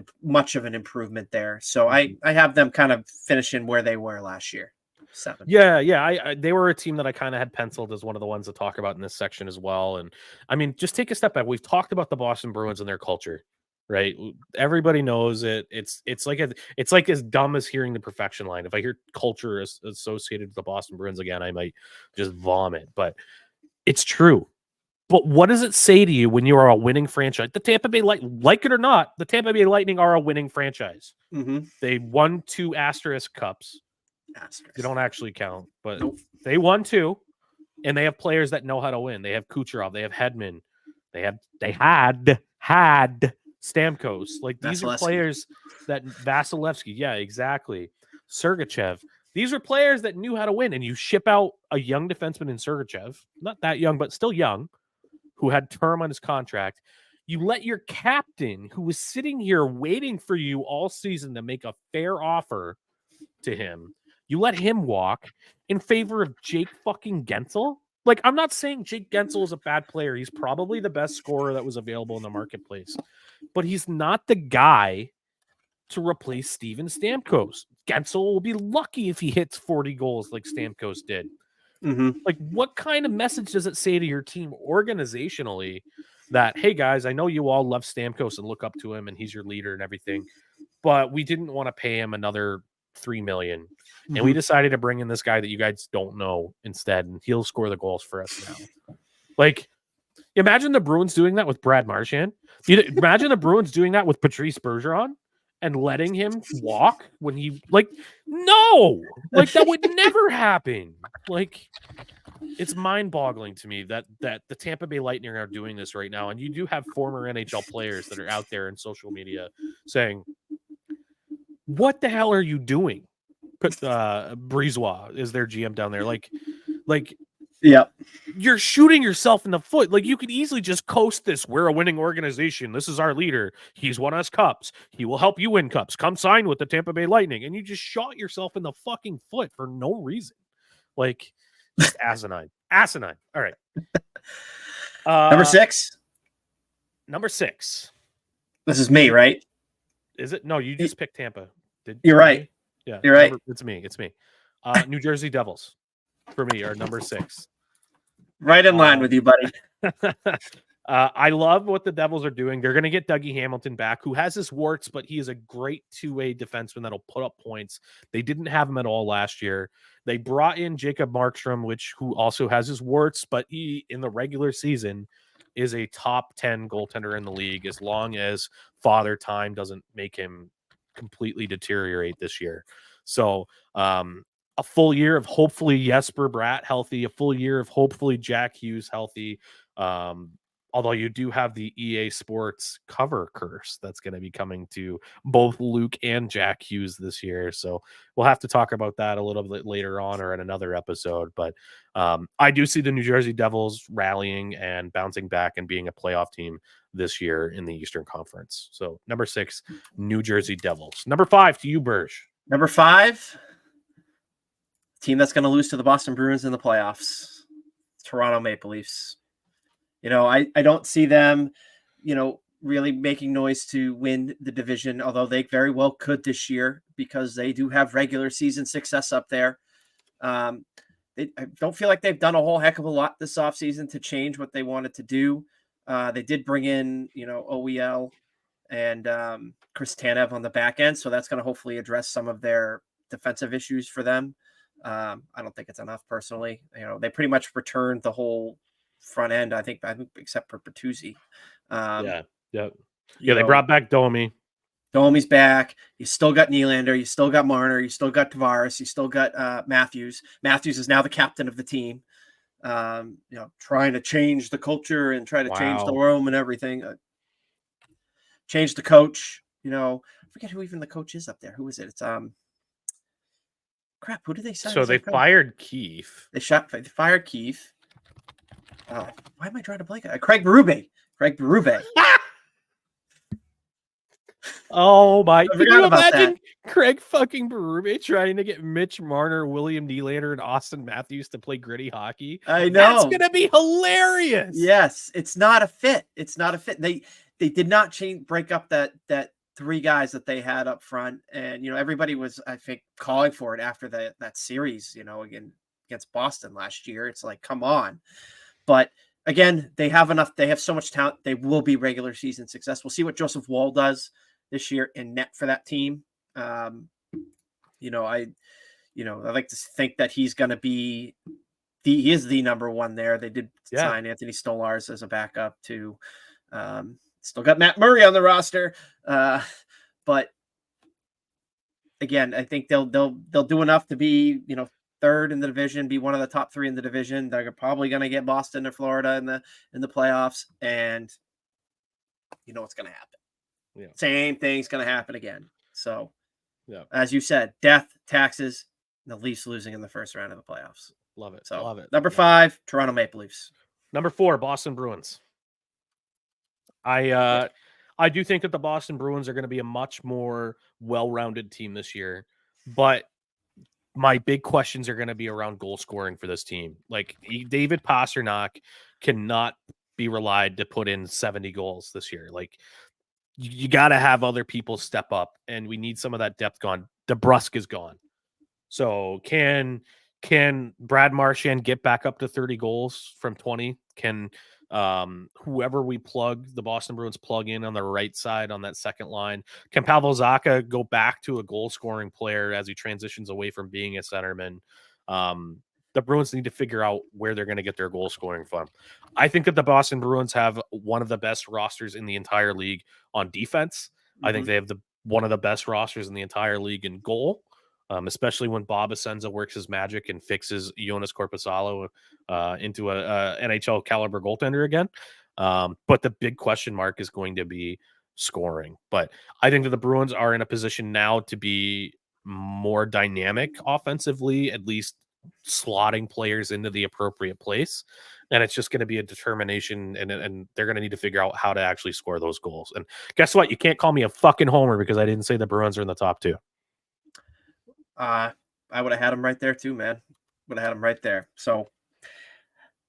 improvement there. So I have them kind of finishing where they were last year. 7. Yeah. They were a team that I kind of had penciled as one of the ones to talk about in this section as well. And I mean, just take a step back. We've talked about the Boston Bruins and their culture, right? Everybody knows it. It's like as dumb as hearing the perfection line. If I hear culture associated with the Boston Bruins again, I might just vomit. But it's true. But what does it say to you when you are a winning franchise? The Tampa Bay like it or not, the Tampa Bay Lightning are a winning franchise. Mm-hmm. They won 2 asterisk cups. They don't actually count, but Nope. They won 2, and they have players that know how to win. They have Kucherov, they have Hedman, they had Stamkos. Like, these are players that Vasilevsky, yeah, exactly. Sergachev. These are players that knew how to win, and you ship out a young defenseman in Sergachev, not that young, but still young, who had term on his contract. You let your captain, who was sitting here waiting for you all season to make a fair offer to him, you let him walk in favor of Jake fucking Gensel? Like, I'm not saying Jake Gensel is a bad player. He's probably the best scorer that was available in the marketplace. But he's not the guy to replace Steven Stamkos. Gensel will be lucky if he hits 40 goals like Stamkos did. Mm-hmm. Like, what kind of message does it say to your team organizationally that, hey, guys, I know you all love Stamkos and look up to him and he's your leader and everything, but we didn't want to pay him another $3 million. And we decided to bring in this guy that you guys don't know instead, and he'll score the goals for us now. Like, imagine the Bruins doing that with Brad Marchand. Imagine the Bruins doing that with Patrice Bergeron and letting him walk when he, like, no, like, that would never happen. Like, it's mind-boggling to me that the Tampa Bay Lightning are doing this right now. And you do have former NHL players that are out there in social media saying, what the hell are you doing? Brisebois is their GM down there. Like, yeah, you're shooting yourself in the foot. Like, you could easily just coast this. We're a winning organization. This is our leader. He's won us cups. He will help you win cups. Come sign with the Tampa Bay Lightning. And you just shot yourself in the fucking foot for no reason. Like, just asinine. Asinine. All right. Number 6. Number 6. This is me, right? Is it? No, you just picked Tampa. You're right. Yeah, you're right. It's me. New Jersey Devils for me are number 6. Right in line with you, buddy. I love what the Devils are doing. They're going to get Dougie Hamilton back, who has his warts, but he is a great two-way defenseman that'll put up points. They didn't have him at all last year. They brought in Jacob Markstrom, who also has his warts, but he, in the regular season, is a top 10 goaltender in the league as long as Father Time doesn't make him completely deteriorate this year. So a full year of hopefully Jesper Bratt healthy, a full year of hopefully Jack Hughes healthy. Although you do have the EA Sports cover curse that's going to be coming to both Luke and Jack Hughes this year. So we'll have to talk about that a little bit later on or in another episode. But I do see the New Jersey Devils rallying and bouncing back and being a playoff team this year in the Eastern Conference. So number 6, New Jersey Devils. Number 5 to you, Burge. Number 5, team that's going to lose to the Boston Bruins in the playoffs, Toronto Maple Leafs. I don't see them, really making noise to win the division, although they very well could this year because they do have regular season success up there. I don't feel like they've done a whole heck of a lot this offseason to change what they wanted to do. They did bring in, OEL and Chris Tanev on the back end, so that's going to hopefully address some of their defensive issues for them. I don't think it's enough personally. They pretty much returned the whole front end, I think except for Bertuzzi. They brought back Domi. Domi's back. You still got Nylander. You still got Marner. You still got Tavares. You still got Matthews. Matthews is now the captain of the team. Trying to change the culture and try to change the room and everything. Change the coach. I forget who even the coach is up there. Who is it? It's crap. Who did they sign? So they fired Keefe. They fired Keefe. Why am I trying to blank? Craig Berube. Oh my! Can you imagine Craig fucking Berube trying to get Mitch Marner, William Nylander, and Austin Matthews to play gritty hockey? I know. That's gonna be hilarious. Yes, it's not a fit. They did not break up that 3 guys that they had up front, and everybody was, I think, calling for it after that series. Again against Boston last year. It's like, come on. But again, they have enough. They have so much talent. They will be regular season success. We'll see what Joseph Woll does this year in net for that team. I like to think that he's going to be he is the number one there. They did sign Anthony Stolarz as a backup too. Still got Matt Murray on the roster. But again, I think they'll do enough to be, third in the division, be one of the top 3 in the division. They're probably going to get Boston or Florida in the playoffs, and what's going to happen. Yeah. Same thing's going to happen again. So, as you said, death, taxes, the Leafs losing in the first round of the playoffs. Love it. So, love it. Number 5, Toronto Maple Leafs. Number 4, Boston Bruins. I do think that the Boston Bruins are going to be a much more well-rounded team this year, but my big questions are going to be around goal scoring for this team. Like, David Pastrnak cannot be relied to put in 70 goals this year. Like, you got to have other people step up, and we need some of that depth gone. DeBrusk is gone. So can Brad Marchand get back up to 30 goals from 20? Can whoever we the Boston Bruins plug in on the right side on that second line, can Pavel Zacha go back to a goal scoring player as he transitions away from being a centerman? The Bruins need to figure out where they're going to get their goal scoring from. I think that the Boston Bruins have one of the best rosters in the entire league on defense. Mm-hmm. I think they have one of the best rosters in the entire league in goal. Especially when Bob Asenza works his magic and fixes Jonas Korpisalo into a NHL caliber goaltender again. But the big question mark is going to be scoring. But I think that the Bruins are in a position now to be more dynamic offensively, at least slotting players into the appropriate place. And it's just going to be a determination, and they're going to need to figure out how to actually score those goals. And guess what? You can't call me a fucking homer because I didn't say the Bruins are in the top 2. I would have had him right there too, man. Would have had him right there. So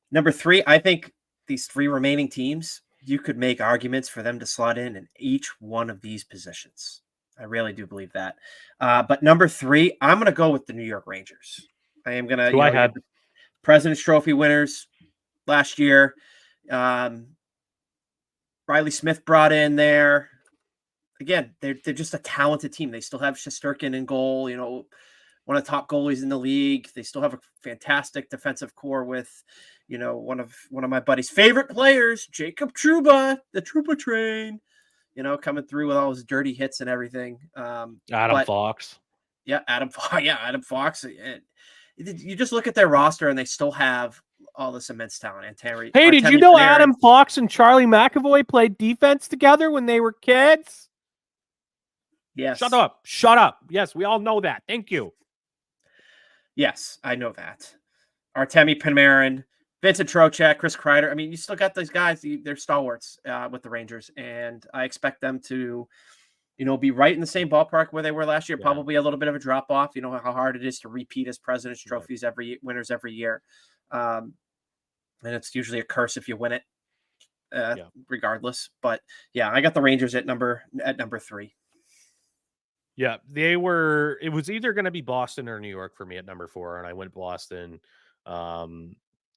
number 3, I think these 3 remaining teams, you could make arguments for them to slot in each one of these positions. I really do believe that. But number 3, I'm going to go with the New York Rangers. I am going to. I had President's Trophy winners last year. Riley Smith brought in there. Again, they're just a talented team. They still have Shesterkin in goal, one of the top goalies in the league. They still have a fantastic defensive core with, one of my buddy's favorite players, Jacob Trouba, the Trouba train, coming through with all his dirty hits and everything. Adam Fox. Yeah, Adam Fox. You just look at their roster and they still have all this immense talent. And Hey, did you know Adam Fox and Charlie McAvoy played defense together when they were kids? Yes. Shut up. Shut up. Yes, we all know that. Thank you. Yes, I know that. Artemi Panarin, Vincent Trocheck, Chris Kreider. I mean, you still got those guys. They're stalwarts with the Rangers, and I expect them to, be right in the same ballpark where they were last year. Yeah. Probably a little bit of a drop off. You know how hard it is to repeat as President's Trophies winners every year, and it's usually a curse if you win it, regardless. But yeah, I got the Rangers at number 3. Yeah, it was either going to be Boston or New York for me at number 4, and I went Boston.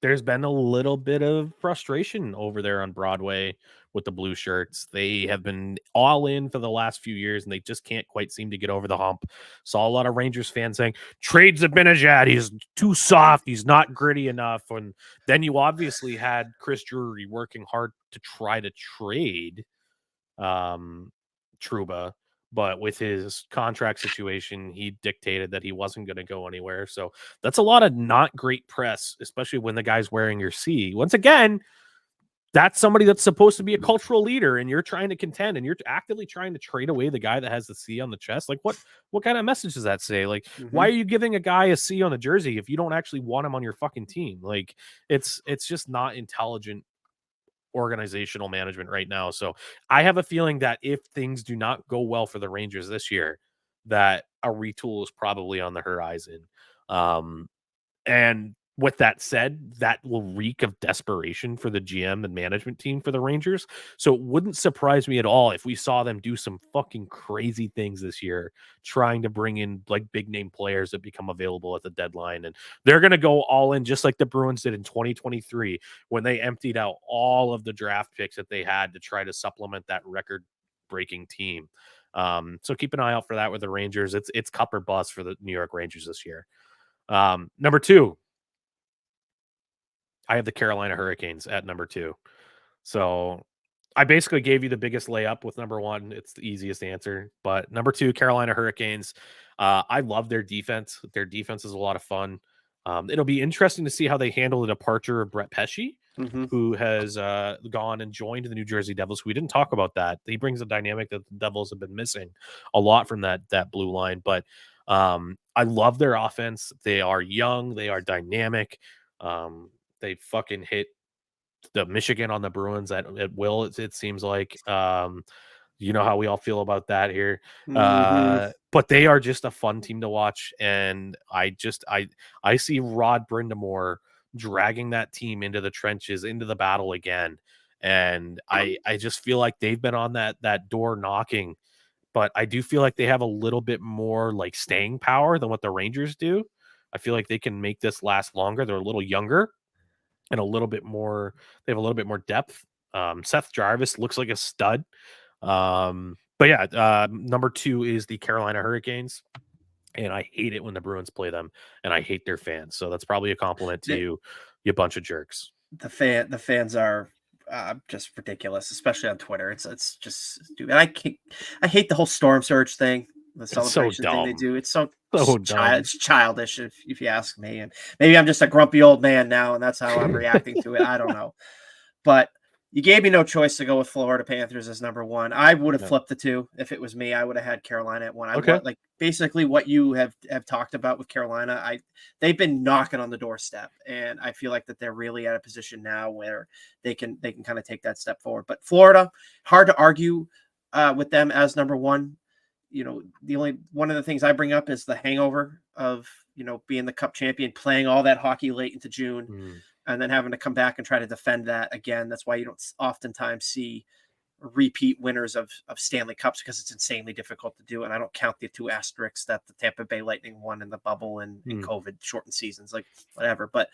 There's been a little bit of frustration over there on Broadway with the blue shirts. They have been all in for the last few years, and they just can't quite seem to get over the hump. Saw a lot of Rangers fans saying, trade Zibanejad, he's too soft, he's not gritty enough. And then you obviously had Chris Drury working hard to try to trade Trouba. But with his contract situation, he dictated that he wasn't going to go anywhere. So that's a lot of not great press, especially when the guy's wearing your C. Once again, that's somebody that's supposed to be a cultural leader, and you're trying to contend, and you're actively trying to trade away the guy that has the C on the chest. Like, what kind of message does that say? Like, why are you giving a guy a C on the jersey if you don't actually want him on your fucking team? Like, it's just not intelligent organizational management right now. So I have a feeling that if things do not go well for the Rangers this year, that a retool is probably on the horizon. And with that said, that will reek of desperation for the GM and management team for the Rangers. So it wouldn't surprise me at all if we saw them do some fucking crazy things this year, trying to bring in like big name players that become available at the deadline. And they're going to go all in, just like the Bruins did in 2023, when they emptied out all of the draft picks that they had to try to supplement that record breaking team. So keep an eye out for that with the Rangers. It's cup or bust for the New York Rangers this year. Number 2, I have the Carolina Hurricanes at number 2. So I basically gave you the biggest layup with number 1. It's the easiest answer. But number 2, Carolina Hurricanes. I love their defense. Their defense is a lot of fun. It'll be interesting to see how they handle the departure of Brett Pesce, who has gone and joined the New Jersey Devils. We didn't talk about that. He brings a dynamic that the Devils have been missing a lot from that blue line. But I love their offense. They are young. They are dynamic. They fucking hit the Michigan on the Bruins at will. It seems like, you know how we all feel about that here. But they are just a fun team to watch. And I see Rod Brindamore dragging that team into the trenches, into the battle again. And I just feel like they've been on that door knocking, but I do feel like they have a little bit more like staying power than what the Rangers do. I feel like they can make this last longer. They're a little younger and a little bit more, they have a little bit more depth. Seth Jarvis looks like a stud. But yeah, number 2 is the Carolina Hurricanes. And I hate it when the Bruins play them, and I hate their fans. So that's probably a compliment to you bunch of jerks. The fans are just ridiculous, especially on Twitter. It's just stupid. I hate the whole storm surge thing, the celebration thing they do. It's so it's childish, if you ask me. And maybe I'm just a grumpy old man now, and that's how I'm reacting to it. I don't know, but you gave me no choice to go with Florida Panthers as number 1. I would have flipped the 2 if it was me. I would have had Carolina at 1. I want, like, basically what you have talked about with Carolina. They've been knocking on the doorstep, and I feel like that they're really at a position now where they can kind of take that step forward. But Florida, hard to argue with them as number 1. The only one of the things I bring up is the hangover of being the Cup champion, playing all that hockey late into June. And then having to come back and try to defend that again. That's why you don't oftentimes see repeat winners of Stanley Cups, because it's insanely difficult to do. And I don't count the 2 asterisks that the Tampa Bay Lightning won in the bubble and COVID shortened seasons, like whatever. But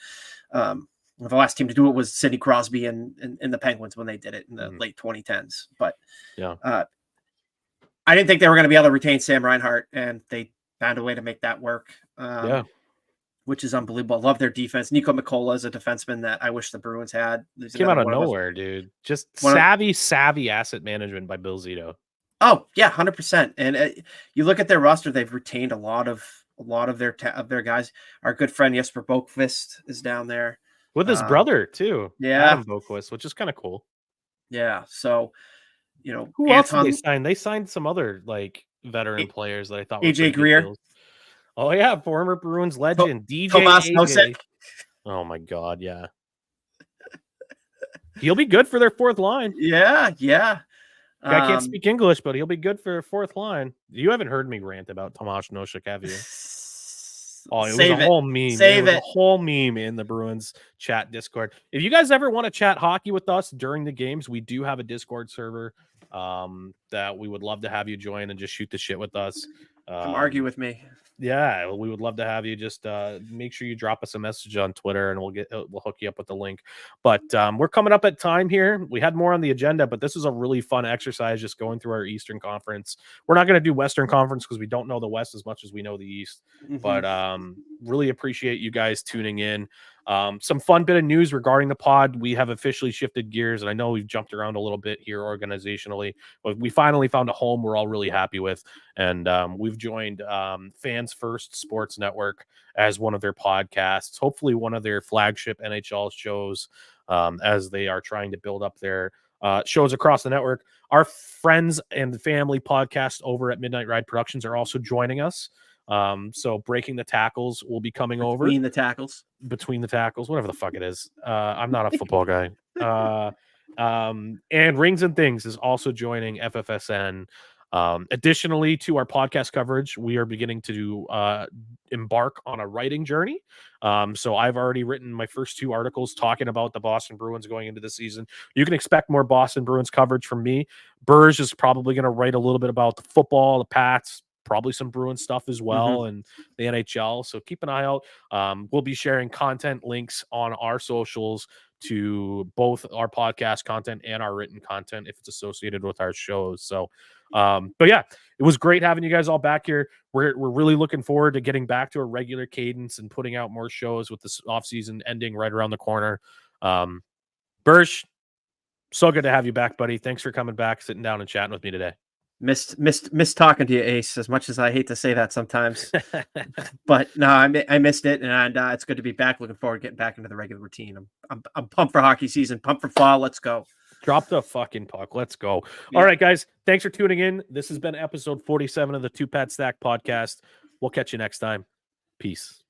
the last team to do it was Sidney Crosby and the Penguins when they did it in the late 2010s. But I didn't think they were going to be able to retain Sam Reinhart, and they found a way to make that work. Which is unbelievable. Love their defense. Nico Mikkola is a defenseman that I wish the Bruins had. Came out of nowhere, dude. Just savvy asset management by Bill Zito. Oh yeah, 100%. And you look at their roster; they've retained a lot of their guys. Our good friend Jesper Boqvist is down there. with his brother too. Yeah. Adam Boquist, which is kind of cool. Yeah. So, Who else did they Anton sign? They signed some other like veteran players that I thought were AJ pretty good Greer, deals. Oh yeah, former Bruins legend Tomas DJ Nosek. AJ. Oh my god, yeah. He'll be good for their fourth line. Yeah, yeah. Guy can't speak English, but he'll be good for fourth line. You haven't heard me rant about Tomas Nosek, have you? Oh, it was a whole meme. Save it was it. a whole meme in the Bruins chat Discord. If you guys ever want to chat hockey with us during the games, we do have a Discord server that we would love to have you join and just shoot the shit with us. Come argue with me. Yeah, we would love to have you. Just make sure you drop us a message on Twitter, and we'll hook you up with the link. But we're coming up at time here. We had more on the agenda, but this is a really fun exercise, just going through our Eastern Conference. We're not going to do Western Conference because we don't know the West as much as we know the East. Mm-hmm. But really appreciate you guys tuning in. Some fun bit of news regarding the pod. We have officially shifted gears, and I know we've jumped around a little bit here organizationally, but we finally found a home we're all really happy with. And we've joined Fans First Sports Network as one of their podcasts, hopefully one of their flagship NHL shows, as they are trying to build up their shows across the network. Our friends and family podcast over at Midnight Ride Productions are also joining us. So Breaking the Tackles will be coming over. Between the tackles, whatever the fuck it is. I'm not a football guy. And Rings and Things is also joining FFSN. Additionally to our podcast coverage, we are beginning to embark on a writing journey. So I've already written my first 2 articles talking about the Boston Bruins going into the season. You can expect more Boston Bruins coverage from me. Burge is probably going to write a little bit about the football, the Pats, probably some Bruins stuff as well, and the NHL. So keep an eye out. We'll be sharing content links on our socials to both our podcast content and our written content if it's associated with our shows. So, but yeah, it was great having you guys all back here. We're really looking forward to getting back to a regular cadence and putting out more shows with this off season ending right around the corner. Bursch, so good to have you back, buddy. Thanks for coming back, sitting down and chatting with me today. Missed talking to you, Ace, as much as I hate to say that sometimes. But no, I missed it, and it's good to be back. Looking forward to getting back into the regular routine. I'm pumped for hockey season, pumped for fall. Let's go. Drop the fucking puck. Let's go. Yeah. All right, guys. Thanks for tuning in. This has been episode 47 of the Two Pat Stack podcast. We'll catch you next time. Peace.